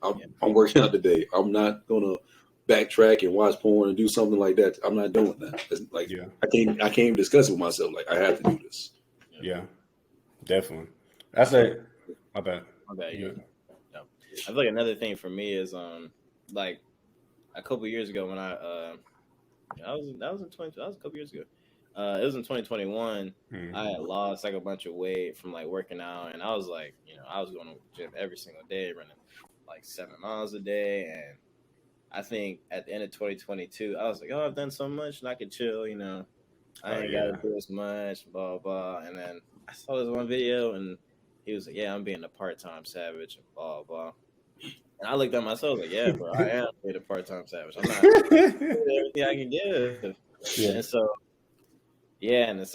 I'm working out today. I'm not going to backtrack and watch porn and do something like that. I'm not doing that. It's like I can't even discuss it with myself. Like I have to do this. Yeah, definitely. That's it. My bad. Yeah. No. I feel like another thing for me is like a couple years ago when that was a couple years ago. It was in 2021. I had lost like a bunch of weight from like working out, and I was like, I was going to gym every single day, running like 7 miles a day, and I think at the end of 2022, I was like, I've done so much and I could chill, I ain't got to do as much, blah, blah. And then I saw this one video and he was like, I'm being a part-time savage, blah, blah. And I looked at myself like, bro, I am being a part-time savage. I'm not doing everything I can give. And so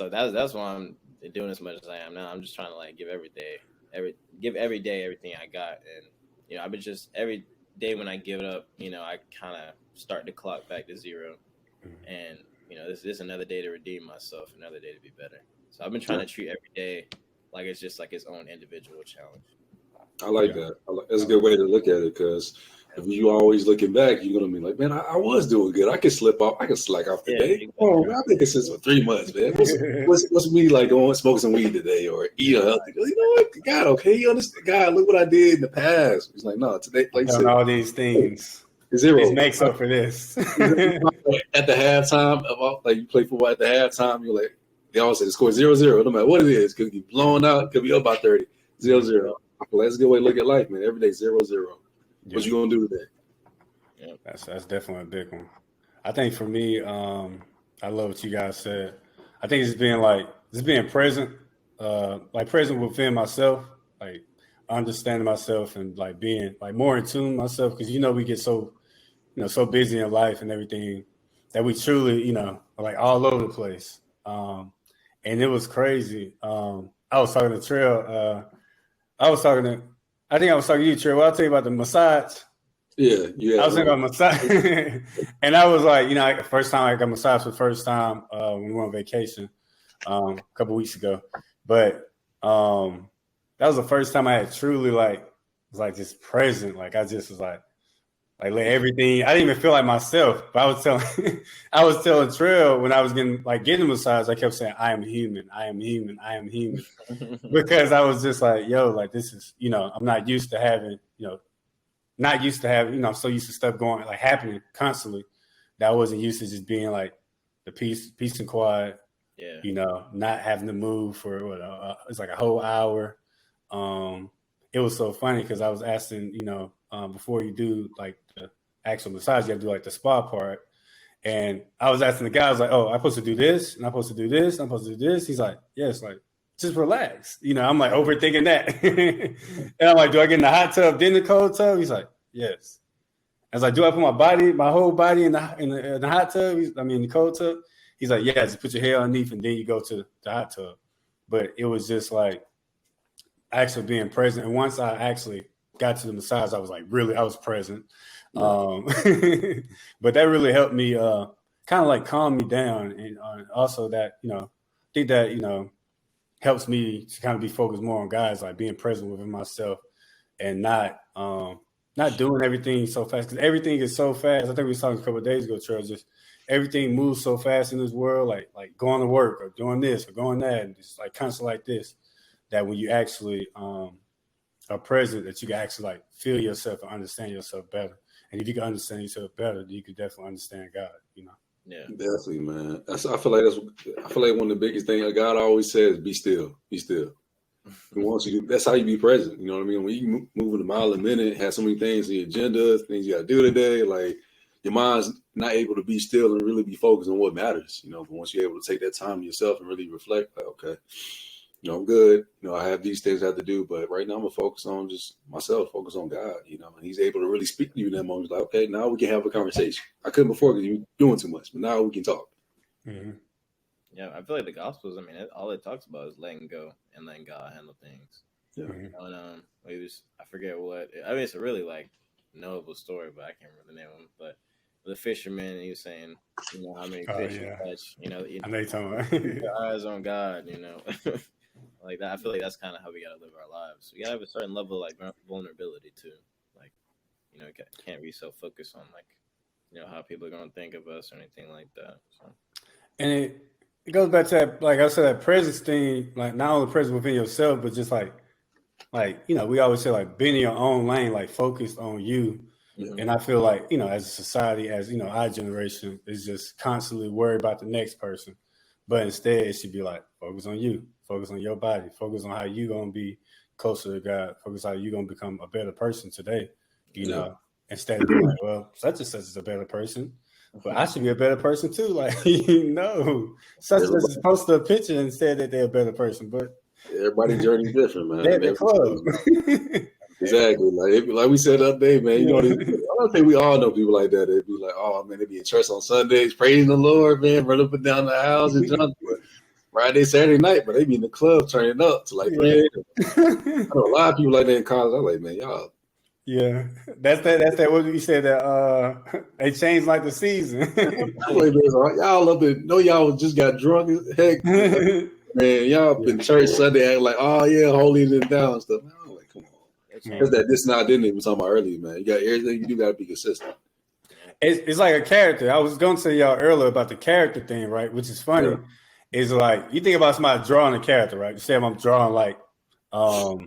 that's why I'm doing as much as I am now. I'm just trying to like give every day everything I got. And, I've been just every day when I give it up, I kind of start the clock back to zero, and this is another day to redeem myself, another day to be better. So I've been trying to treat every day like it's just like its own individual challenge. I like that. That's a good way to look at it, because if you always looking back, you're gonna be like, man, I was doing good. I can slip off. I can slack off today. Exactly. Oh, I've been consistent for 3 months, man. What's me like going smoke some weed today or eat a healthy? You know what? God, okay, you understand? God, look what I did in the past. He's like, no, today, like all these things. Zero. This makes up for this. At the halftime, like you play football at the halftime, you're like, they all say the score 0-0. No matter what it is, could be blown out, could be up by 30. 0-0. That's a good way to look at life, man. Every day 0-0. What you gonna do today? Yeah, that's definitely a big one. I think for me, I love what you guys said. I think it's being present, like present within myself, like understanding myself and like being like more in tune with myself, because we get so so busy in life and everything that we truly are like all over the place. And it was crazy. I was talking to Trail. I think I was talking to you, Trail. Well, I'll tell you about the massage. Yeah. I was thinking about massage, and I was like, first time I got massage for the first time when we went on vacation a couple weeks ago. But that was the first time I had truly was just present. Like I just was like let everything. I didn't even feel like myself. But I was telling Trail when I was getting the massage. I kept saying, "I am human. I am human. I am human," because I was just like, "Yo, like this is I'm not used to having Not used to having, I'm so used to stuff going happening constantly that I wasn't used to just being like the peace and quiet. Yeah. Not having to move for it's like a whole hour. It was so funny because I was asking, before you do like the actual massage, you have to do like the spa part. And I was asking the guy, I was like, "Oh, I'm supposed to do this, and I'm supposed to do this, I'm supposed to do this." He's like, "Yes, like just relax." I'm like overthinking that. And I'm like, "Do I get in the hot tub, then the cold tub?" He's like, "Yes." I was like, "Do I put my whole body in the hot tub? The cold tub?" He's like, "Yeah, just put your hair underneath and then you go to the hot tub." But it was just like actually being present. And once I actually got to the massage, I was present. But that really helped me kind of like calm me down. And also that, I think that, helps me to kind of be focused more on guys, like being present within myself and not doing everything so fast, because everything is so fast. I think we were talking a couple of days ago, Charles, just everything moves so fast in this world, like going to work or doing this or going that, and just like constantly like this, that when you actually are present, that you can actually like feel yourself and understand yourself better. And if you can understand yourself better, then you can definitely understand God, Yeah, definitely, man. I feel like one of the biggest things God always says, be still, be still. That's how you be present. You know what I mean? When you moving a mile a minute, have so many things in your agenda, things you got to do today, like your mind's not able to be still and really be focused on what matters. But once you're able to take that time to yourself and really reflect, like, okay, I'm good. I have these things I have to do, but right now I'm gonna focus on just myself, focus on God. And He's able to really speak to you in that moment. Like, okay, now we can have a conversation. I couldn't before because you were doing too much, but now we can talk. Mm-hmm. Yeah, I feel like the Gospels, all it talks about is letting go and letting God handle things. Yeah. And I forget what. It's a really like knowable story, but I can't remember the name of him. But the fisherman, he was saying, how many fish you catch. I know you're talking about your eyes on God. Like that. I feel like that's kind of how we gotta live our lives. We gotta have a certain level of like vulnerability too. Like, can't be so focused on like, how people are gonna think of us or anything like that. So. And it goes back to that, like I said, that presence thing, like not only present within yourself, but just like we always say like being in your own lane, like focused on you. Mm-hmm. And I feel like, as a society, as our generation is just constantly worried about the next person. But instead it should be like focus on you, focus on your body, focus on how you gonna be closer to God, focus on how you gonna become a better person today, know, instead of being like, well, such and such is a better person. But I should be a better person too. Like, such as is post a picture and said that they're a better person. But everybody's journey is different, man. They're the club. Exactly. Like we said the other day, man. I don't think we all know people like that. They'd be like, "Oh man, they be in church on Sundays, praising the Lord, man, run up and down the house and jump." Friday, Saturday night, but they be in the club turning up to like pray. I know a lot of people like that in college. I'm like, man, y'all. Yeah, that's that. What you said that they changed like the season. Y'all up and know y'all just got drunk as heck. Man, y'all up in church Sunday acting like, oh yeah, holding it down and stuff. Man, I'm like, come on. Because that this not didn't even talking about earlier, man. You got everything you do got to be consistent. It's like a character. I was going to say y'all earlier about the character thing, right? Which is funny. Yeah. Is like you think about somebody drawing a character, right? You say I'm drawing like let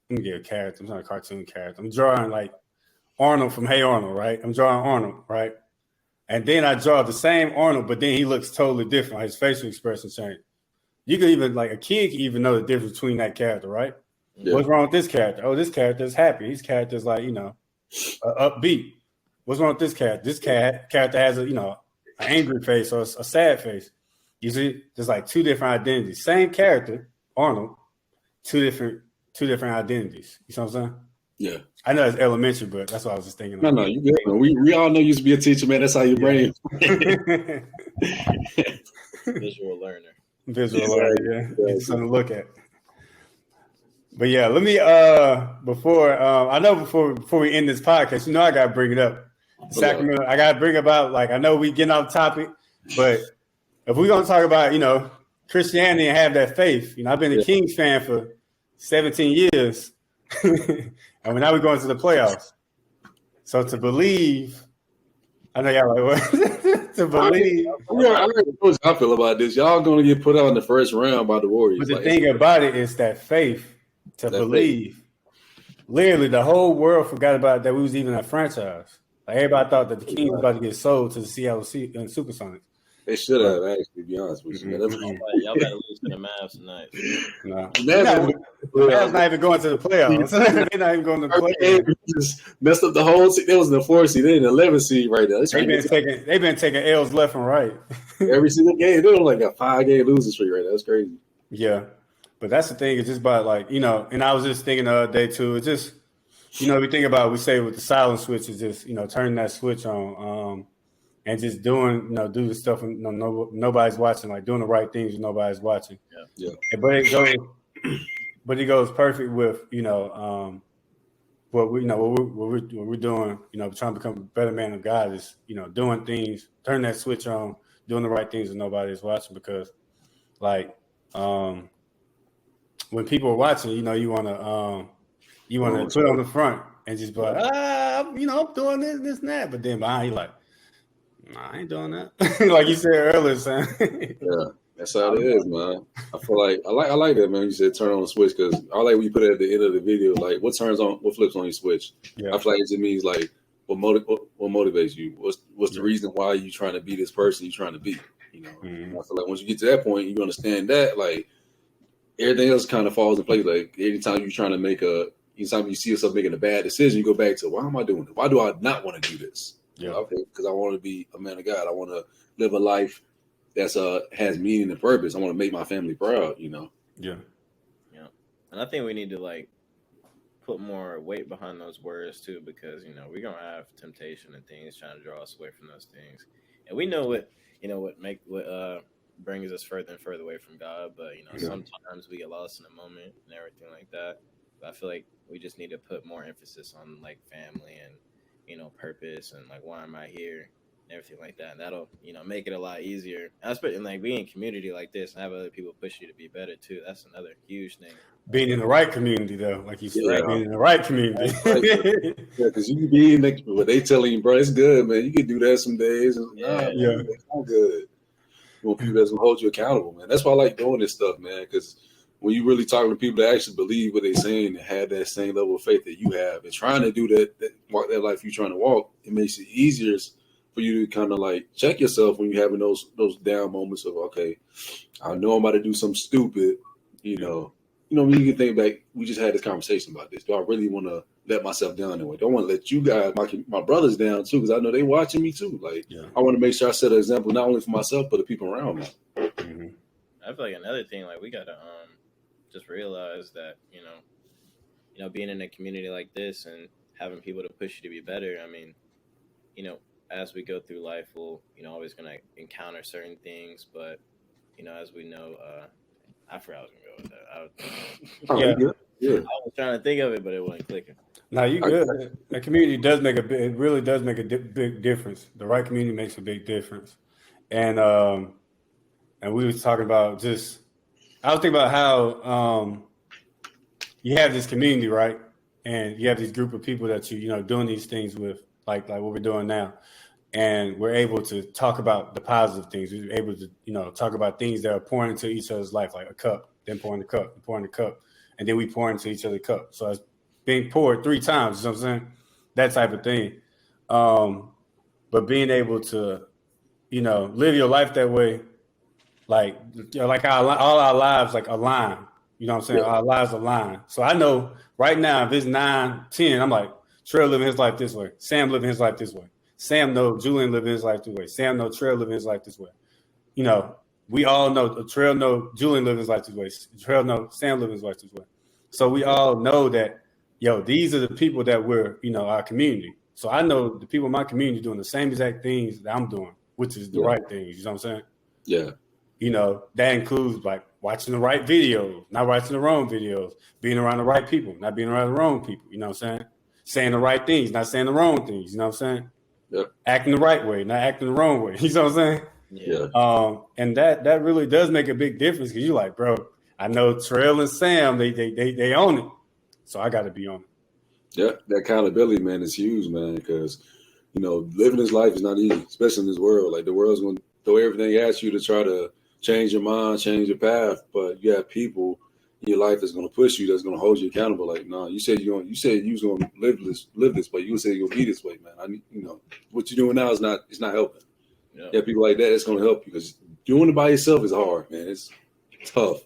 me get a character. I'm not a cartoon character. I'm drawing like Arnold from Hey Arnold, right? I'm drawing Arnold, right? And then I draw the same Arnold, but then he looks totally different. His facial expression changed. You could even, like, a kid can even know the difference between that character, right? Yeah. What's wrong with this character? Oh, this character is happy. This character is, like, upbeat. What's wrong with this character? This character has an angry face or a sad face. You see, there's like two different identities. Same character, Arnold, two different identities. You know what I'm saying? Yeah. I know it's elementary, but that's what I was just thinking. No, you good, man. We all know you used to be a teacher, man. That's how your brain. Visual learner. Visual learner, yeah. It's something to look at. But yeah, let me before we end this podcast, I gotta bring it up. Sacramento, I gotta bring about, like, I know we getting off topic, but if we're gonna talk about, Christianity and have that faith, I've been a Kings fan for 17 years. And now we're going to the playoffs. So to believe, I know y'all like, what? To believe. I feel about this. Y'all going to get put out in the first round by the Warriors. But the thing about it is that faith to believe. Faith. Literally, the whole world forgot about that we was even a franchise. Like, everybody thought that the Kings was about to get sold to the Seattle Supersonics. They should have, actually, to be honest with you. Y'all got to lose to the Mavs tonight. No. The Mavs not even going to the playoffs. They're not even going to the playoffs. Just messed up the whole seed. They was in the 4th seed. They're in the 11th seed right now. They've been taking L's left and right. Every single game. They're like a 5-game losing streak right now. That's crazy. Yeah. But that's the thing. It's just about, like, and I was just thinking the other day, too. It's just, we say with the silent switch is just, turning that switch on. And just doing, do the stuff when nobody's watching, like doing the right things when nobody's watching. Yeah. But it goes perfect with what we're doing. Trying to become a better man of God is doing things, turn that switch on, doing the right things when nobody's watching. Because like when people are watching, you want to put on the front and just be like, I'm doing this and that. But then behind you like, nah, I ain't doing that. Like you said earlier, son. Yeah, that's how it is, man. I feel like I like that, man. You said turn on the switch because I like when you put it at the end of the video, like what flips on your switch. Yeah. I feel like it just means like what motivates you. What's the reason why you trying to be this person you're trying to be? Mm-hmm. I feel like once you get to that point, you understand that like everything else kind of falls in place. Like anytime you're trying to anytime you see yourself making a bad decision, you go back to why am I doing it? Why do I not want to do this? Yeah, okay, because I want to be a man of God. I want to live a life that's has meaning and purpose. I want to make my family proud. Yeah. And I think we need to like put more weight behind those words too, because we're gonna have temptation and things trying to draw us away from those things, and we know what brings us further and further away from God. But sometimes we get lost in the moment and everything like that. But I feel like we just need to put more emphasis on like family and purpose and like why am I here and everything like that. And that'll make it a lot easier. And especially like being in a community like this and have other people push you to be better too. That's another huge thing. Being in the right community though, like you said, being in the right community. Yeah, because you can be in what they telling you, bro, it's good, man. You can do that some days. It's all good. You want people that's gonna hold you accountable, man. That's why I like doing this stuff, man, because when you really talking to people that actually believe what they're saying and have that same level of faith that you have and trying to do that walk that life you're trying to walk, it makes it easier for you to kind of like check yourself when you're having those down moments of, okay, I know I'm about to do something stupid, when you can think back, we just had this conversation about this. Do I really want to let myself down anyway? Don't want to let you guys, my brothers down too, because I know they watching me too. Like, I want to make sure I set an example not only for myself, but the people around me. Mm-hmm. I feel like another thing, like we got to just realize that, being in a community like this and having people to push you to be better. I mean, as we go through life, we'll, always going to encounter certain things. But, as we know, I forgot I was going to go with that. I was trying to think of it, but it wasn't clicking. No, you good. The community really does make a big difference. The right community makes a big difference. And we was talking about I was thinking about how you have this community, right? And you have this group of people that you doing these things with, like what we're doing now. And we're able to talk about the positive things. We're able to, talk about things that are pouring into each other's life, like a cup, then pouring the cup, and pouring the cup. And then we pour into each other's cup. So it's being poured 3 times, you know what I'm saying? that type of thing. But being able to, live your life that way, like like all our lives like align. You know what I'm saying? Our lives align. So I know right now, if it's 9, 10, I'm like, Trey living his life this way. Sam living his life this way. Sam know Julian living his life this way. Sam know Trey living his life this way. We all know Trey know Julian living his life this way. Trey know Sam living his life this way. So we all know that, these are the people that we're, our community. So I know the people in my community doing the same exact things that I'm doing, which is the right things. You know what I'm saying? Yeah. That includes like watching the right videos, not watching the wrong videos, being around the right people, not being around the wrong people. You know what I'm saying? Saying the right things, not saying the wrong things. You know what I'm saying? Yeah. Acting the right way, not acting the wrong way. You know what I'm saying? Yeah. And that really does make a big difference because you're like, bro, I know Trail and Sam, they own it. So I got to be on it. Yeah, that accountability, man, is huge, man, because, living this life is not easy, especially in this world. Like, the world's going to throw everything at you to try to change your mind, change your path, but you have people in your life that's going to push you, that's going to hold you accountable. Like, no, you said you was going to live this way. You said you're going to be this way, man. What you're doing now is not helping. Yeah, people like that, it's going to help you because doing it by yourself is hard, man. It's tough.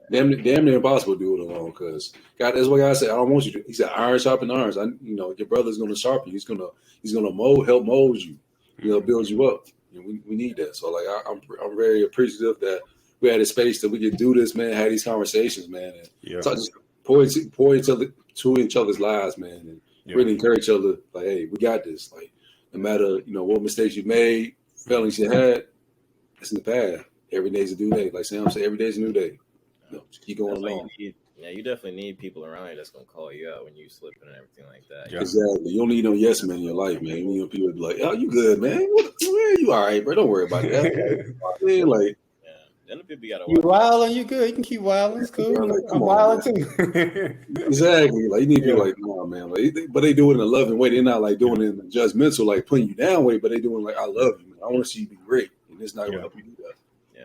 Damn near impossible to do it alone because God, that's what God said. I don't want you to. He said, iron sharpen irons. Your brother's going to sharpen you. He's going to help mold you. Build you up. We need that. So like, I'm very appreciative that we had a space that we could do this, man. Have these conversations, man. And just pour into each other's lives, man, and really encourage each other. Like, hey, we got this. Like, no matter what mistakes you made, feelings you had, it's in the past. Every day's a new day. Like Sam said, every day's a new day. Keep going along. You definitely need people around you that's gonna call you out when you slipping and everything like that. Yeah. Exactly. You don't need no yes men in your life, man. You need people to be like, "Oh, you good, man? You all right, bro? Don't worry about that." Then the people gotta. You wilding? You good? You can keep wilding. It's cool. Like, I'm wilding too. Exactly. Like you need people like, nah, man. Like, but they do it in a loving way. They're not like doing it in a judgmental, like putting you down way. But they doing like, I love you, man. I want to see you be great, and it's not gonna help you do that.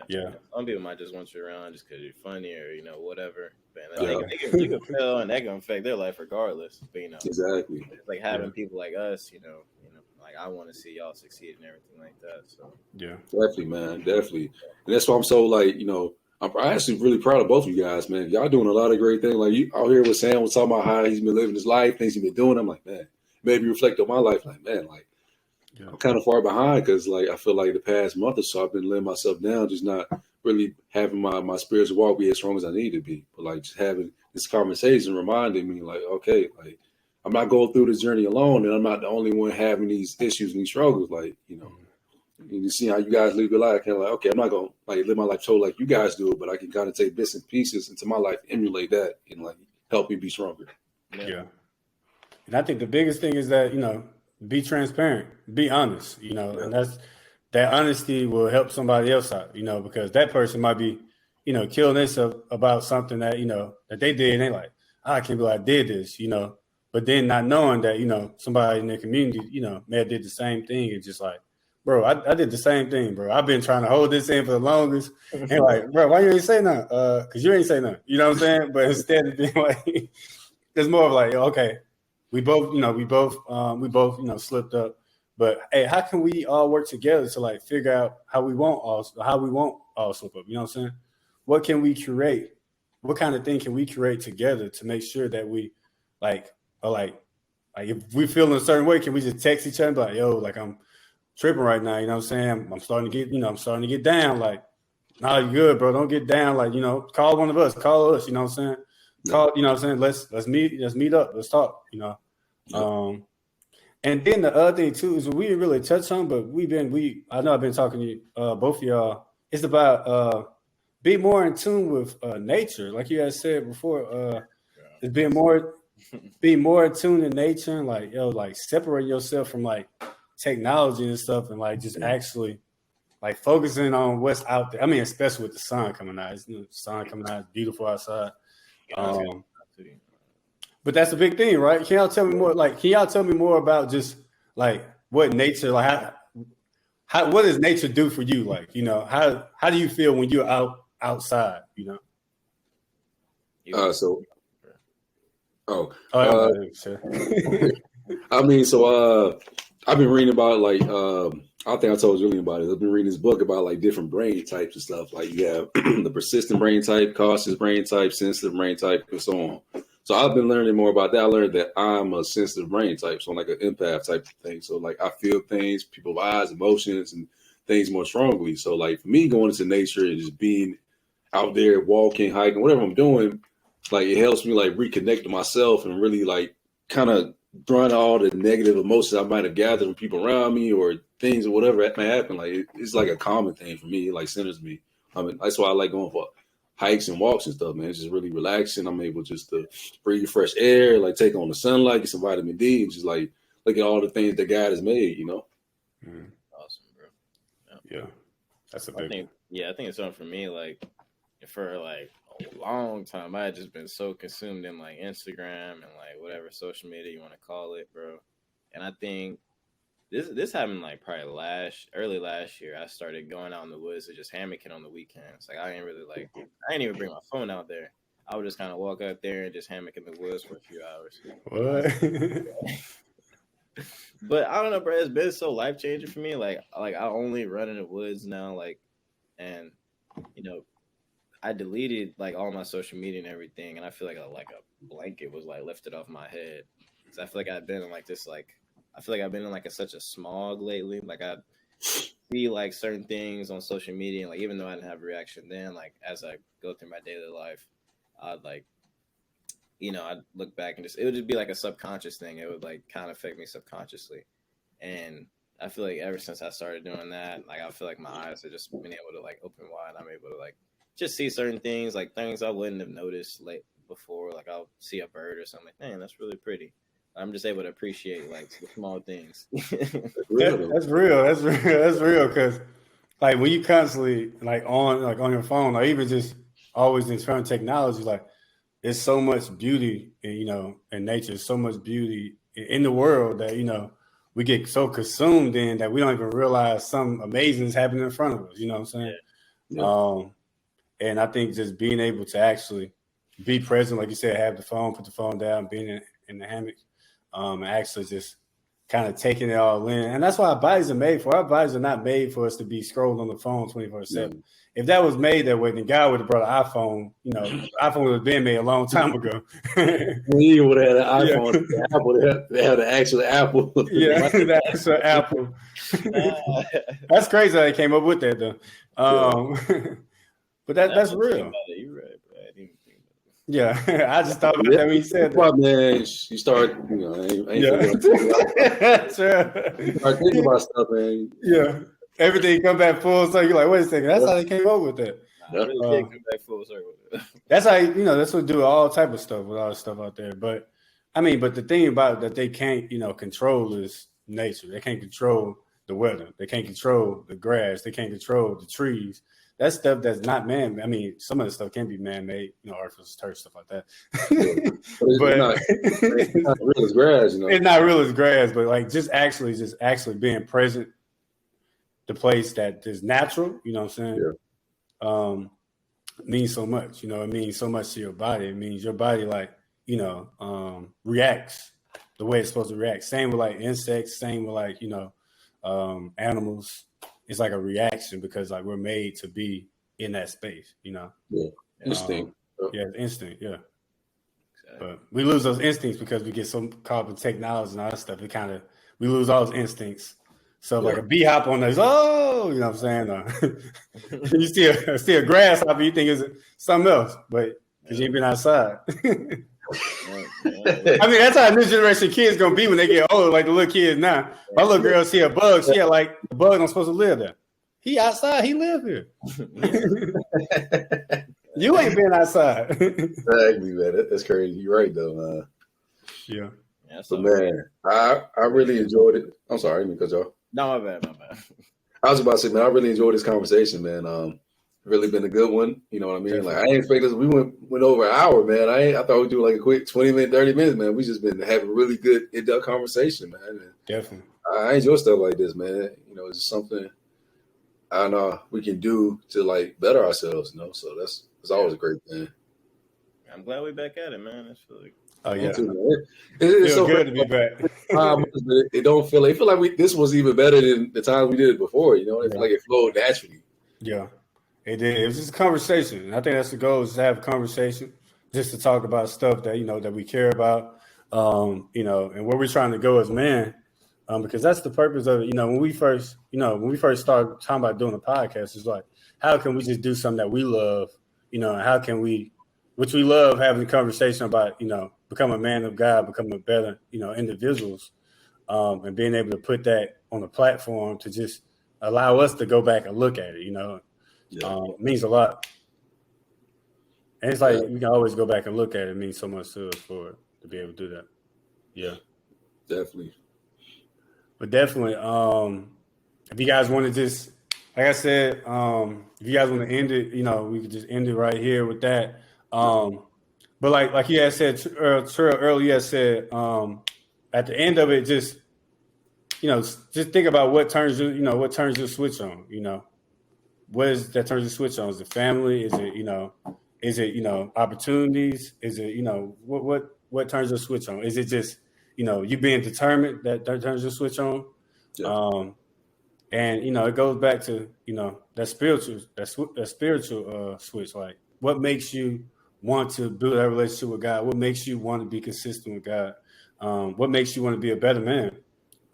Yeah. Some people might just want you around just because you're funny or whatever. Man, you can feel and that can affect their life regardless. But exactly. It's like having people like us, like I want to see y'all succeed and everything like that. So definitely, man, definitely. And that's why I'm so like, I'm actually really proud of both of you guys, man. Y'all doing a lot of great things. Like you out here with Sam was talking about how he's been living his life, things he's been doing. I'm like, man, maybe reflect on my life. Like, man, like. I'm kind of far behind because, like, I feel like the past month or so I've been letting myself down, just not really having my spiritual walk be as strong as I need to be. But like, just having this conversation reminding me, like, okay, like, I'm not going through this journey alone, and I'm not the only one having these issues and these struggles. Like, you see how you guys live your life, kind of like, okay, I'm not gonna like live my life so like you guys do it, but I can kind of take bits and pieces into my life, emulate that, and like help me be stronger. Yeah. And I think the biggest thing is that be transparent, be honest, and that honesty will help somebody else out, because that person might be, killing themselves about something that, that they did. And they like, I can't believe I did this, but then not knowing that, somebody in their community, may have did the same thing. It's just like, bro, I did the same thing, bro. I've been trying to hold this in for the longest. And like, bro, why you ain't say nothing? Cause you ain't say nothing, you know what I'm saying? But instead of being like, it's more of like, okay, we both slipped up, but hey, how can we all work together to like figure out how we won't all slip up? You know what I'm saying? What can we curate? What kind of thing can we curate together to make sure that we like if we feel in a certain way, can we just text each other and be like, yo, like I'm tripping right now, you know what I'm saying? I'm starting to get down. Like, nah, you good, bro. Don't get down. Like, call one of us, call us, you know what I'm saying? Call, you know what I'm saying? Let's meet up, let's talk, And then the other thing too is we didn't really touch on, but I know I've been talking to you, both of y'all. It's about be more in tune with nature, like you guys said before. It's be more in tune to nature and like separate yourself from like technology and stuff, and like just actually like focusing on what's out there. I mean, especially with the sun coming out. The sun coming out, it's beautiful outside. But that's a big thing, right? Can y'all tell me more? Like, can y'all tell me more about just like what nature, like how what does nature do for you? Like, how do you feel when you're outside? Sure. I mean, so I've been reading about like I think I told Julian about it. I've been reading this book about like different brain types and stuff. Like you have the persistent brain type, cautious brain type, sensitive brain type, and so on. So I've been learning more about that. I learned that I'm a sensitive brain type, so I'm like an empath type of thing. So like I feel things, people's eyes, emotions, and things more strongly. So like for me, going into nature and just being out there, walking, hiking, whatever I'm doing, like it helps me like reconnect to myself and really like kind of run all the negative emotions I might have gathered from people around me or things or whatever that may happen. Like it's like a common thing for me. It like centers me. I mean, that's why I like going for hikes and walks and stuff, man. It's just really relaxing. I'm able just to breathe fresh air, like take on the sunlight, get some vitamin D, and just like look at all the things that God has made, you know? Awesome, bro. Yeah. That's a big one. I think it's something for me, like for like a long time, I had just been so consumed in like Instagram and like whatever social media you want to call it, bro. And I think this happened like probably early last year. I started going out in the woods to just hammocking on the weekends. Like I didn't even bring my phone out there. I would just kind of walk out there and just hammock in the woods for a few hours. What? But I don't know, bro. It's been so life changing for me. Like I only run in the woods now. Like, and you know, I deleted like all my social media and everything, and I feel like a blanket was like lifted off my head. So I feel like I've been in like this I feel like I've been in like such a smog lately. Like I see like certain things on social media, and like even though I didn't have a reaction then, like as I go through my daily life, I'd like, I'd look back and it would just be like a subconscious thing. It would like kind of affect me subconsciously. And I feel like ever since I started doing that, like I feel like my eyes have just been able to like open wide. I'm able to like just see certain things, like things I wouldn't have noticed like before. Like I'll see a bird or something, like, dang, that's really pretty. I'm just able to appreciate like the small things. That's real. That's real. Because like when you constantly like on your phone, or even just always in front of technology, like there's so much beauty, in nature, so much beauty in the world that we get so consumed in that we don't even realize something amazing is happening in front of us. You know what I'm saying? Yeah. And I think just being able to actually be present, like you said, have the phone, put the phone down, being in the hammock, and actually just kind of taking it all in. And that's why our bodies are made for. Our bodies are not made for us to be scrolling on the phone 24/7. If that was made that way, then God would have brought an iPhone. The iPhone would have been made a long time ago. We would have had an iPhone. Yeah. Apple would have the actual Apple. Yeah, that's an Apple. That's crazy how they came up with that, though. But that's real. You're right, bro. I didn't even think about it. Yeah, I just thought about that when you said that. Well, man, you start, start thinking about stuff, man. Yeah, everything come back full circle. You're like, wait a second, that's how they came up with that. I really did come back full circle. That's how that's what do all type of stuff with all the stuff out there. But I mean, but the thing about it that they can't, control is nature. They can't control the weather. They can't control the grass. They can't control the trees. That's stuff that's not man. I mean, some of the stuff can be man-made, artificial turf, stuff like that. But it's not real as grass, It's not real as grass, but like just actually being present, the place that is natural. You know what I'm saying? Yeah. Means so much. It means so much to your body. It means your body, like reacts the way it's supposed to react. Same with like insects. Same with like animals. It's like a reaction because like we're made to be in that space, Yeah, instinct. Instinct. Yeah, exactly. But we lose those instincts because we get so caught up in technology and all that stuff. We lose all those instincts. So like a bee hop on those, you know what I'm saying? You see a grasshopper, you think it's something else, but because you ain't been outside. I mean, that's how new generation kids gonna be when they get older, like the little kids now. My little girl see a bug, she like the bug don't supposed to live there. He outside, he live here. You ain't been outside. Exactly, man. That's crazy. You're right though. Yeah. So man, I really enjoyed it. I'm sorry, because y'all. No, my bad. I was about to say, man, I really enjoyed this conversation, man. Really been a good one. You know what I mean? Definitely. Like I didn't expect this. We went over an hour, man. I thought we'd do like a quick 20-minute, 30 minutes, man. We just been having really good in-depth conversation, man. And definitely. I enjoy stuff like this, man. It's something I know we can do to like better ourselves, So that's always a great thing. I'm glad we're back at it, man. That's really Oh yeah, it's so good to be back. It don't feel like it feel like this was even better than the time we did it before. You know, it feel like it flowed naturally. Yeah, it did. It was just a conversation. And I think that's the goal, is to have a conversation, just to talk about stuff that that we care about, and where we're trying to go as men, because that's the purpose of it. When we first started talking about doing a podcast, it's like, how can we just do something that we love, and how can we, which we love having a conversation about, become a man of God, become a better, individuals, and being able to put that on a platform to just allow us to go back and look at it, means a lot. And it's like, we can always go back and look at it. It means so much to us to be able to do that. Yeah. Definitely. But definitely, if you guys want to just, like I said, if you guys want to end it, we could just end it right here with that. But like you had said, Terrell earlier, you had said, at the end of it, just think about what turns your switch on. What is that turns your switch on? Is it family? Is it opportunities? Is it what turns your switch on? Is it just you being determined that turns your switch on? Yeah. And it goes back to that spiritual switch. Like, what makes you want to build that relationship with God? What makes you want to be consistent with God? What makes you want to be a better man?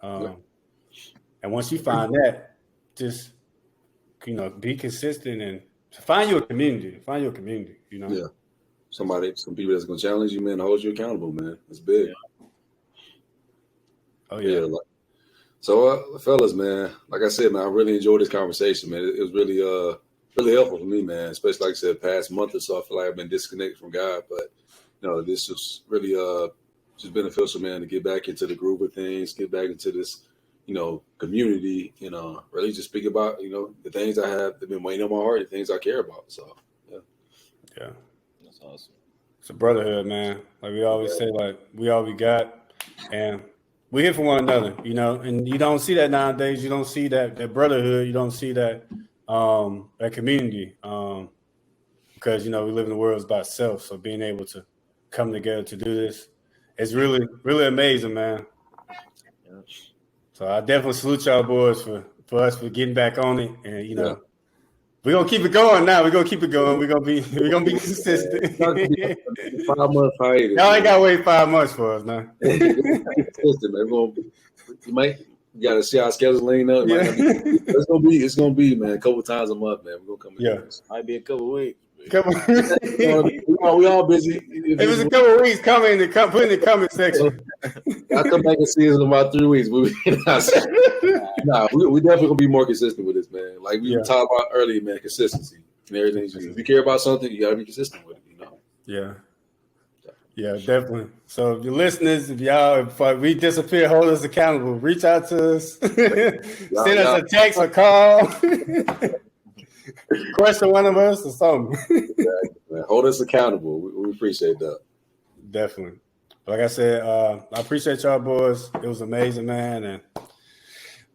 And once you find that, just be consistent and find your community. Yeah. Some people that's gonna challenge you, man, hold you accountable, man. It's big. Yeah. Oh yeah. So, fellas, man, like I said, man, I really enjoyed this conversation, man. It was really really helpful for me, man. Especially, like I said, past month or so, I feel like I've been disconnected from God, but this was really just beneficial, man, to get back into the groove of things, get back into this community, really just speak about, the things I have that been weighing on my heart, the things I care about. So, yeah, that's awesome. It's a brotherhood, man. Like we always say, like we all we got, and we're here for one another, and you don't see that nowadays. You don't see that brotherhood. You don't see that that community, because we live in a world about self. So being able to come together to do this is really, really amazing, man. Yeah. So I definitely salute y'all boys for us for getting back on it, and we're gonna keep it going now. We're gonna keep it going. We're gonna be consistent. 5 months hiatus. Y'all ain't gotta wait 5 months for us now. Consistent, man. You gotta see our schedule laying up. Yeah. It's gonna be, man, a couple times a month, man. We're gonna come. Yeah. Might be a couple weeks. We all busy. It was a couple of weeks coming put in the comment section. I'll come back and see us in about 3 weeks. We definitely gonna be more consistent with this, man. Like we talked about earlier, man, consistency and everything. If you care about something, you gotta be consistent with it. Yeah, definitely. So if you're listeners, if we disappear, hold us accountable. Reach out to us. Send us a text or call. Question one of us or something. Man, hold us accountable. We appreciate that. Definitely. Like I said, I appreciate y'all boys. It was amazing, man, and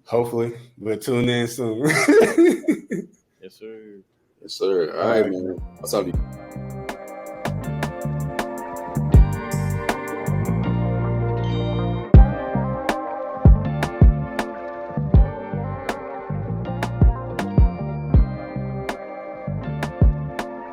hopefully we'll tune in soon. Yes, sir. Yes, sir. All right, man. I'll talk to you.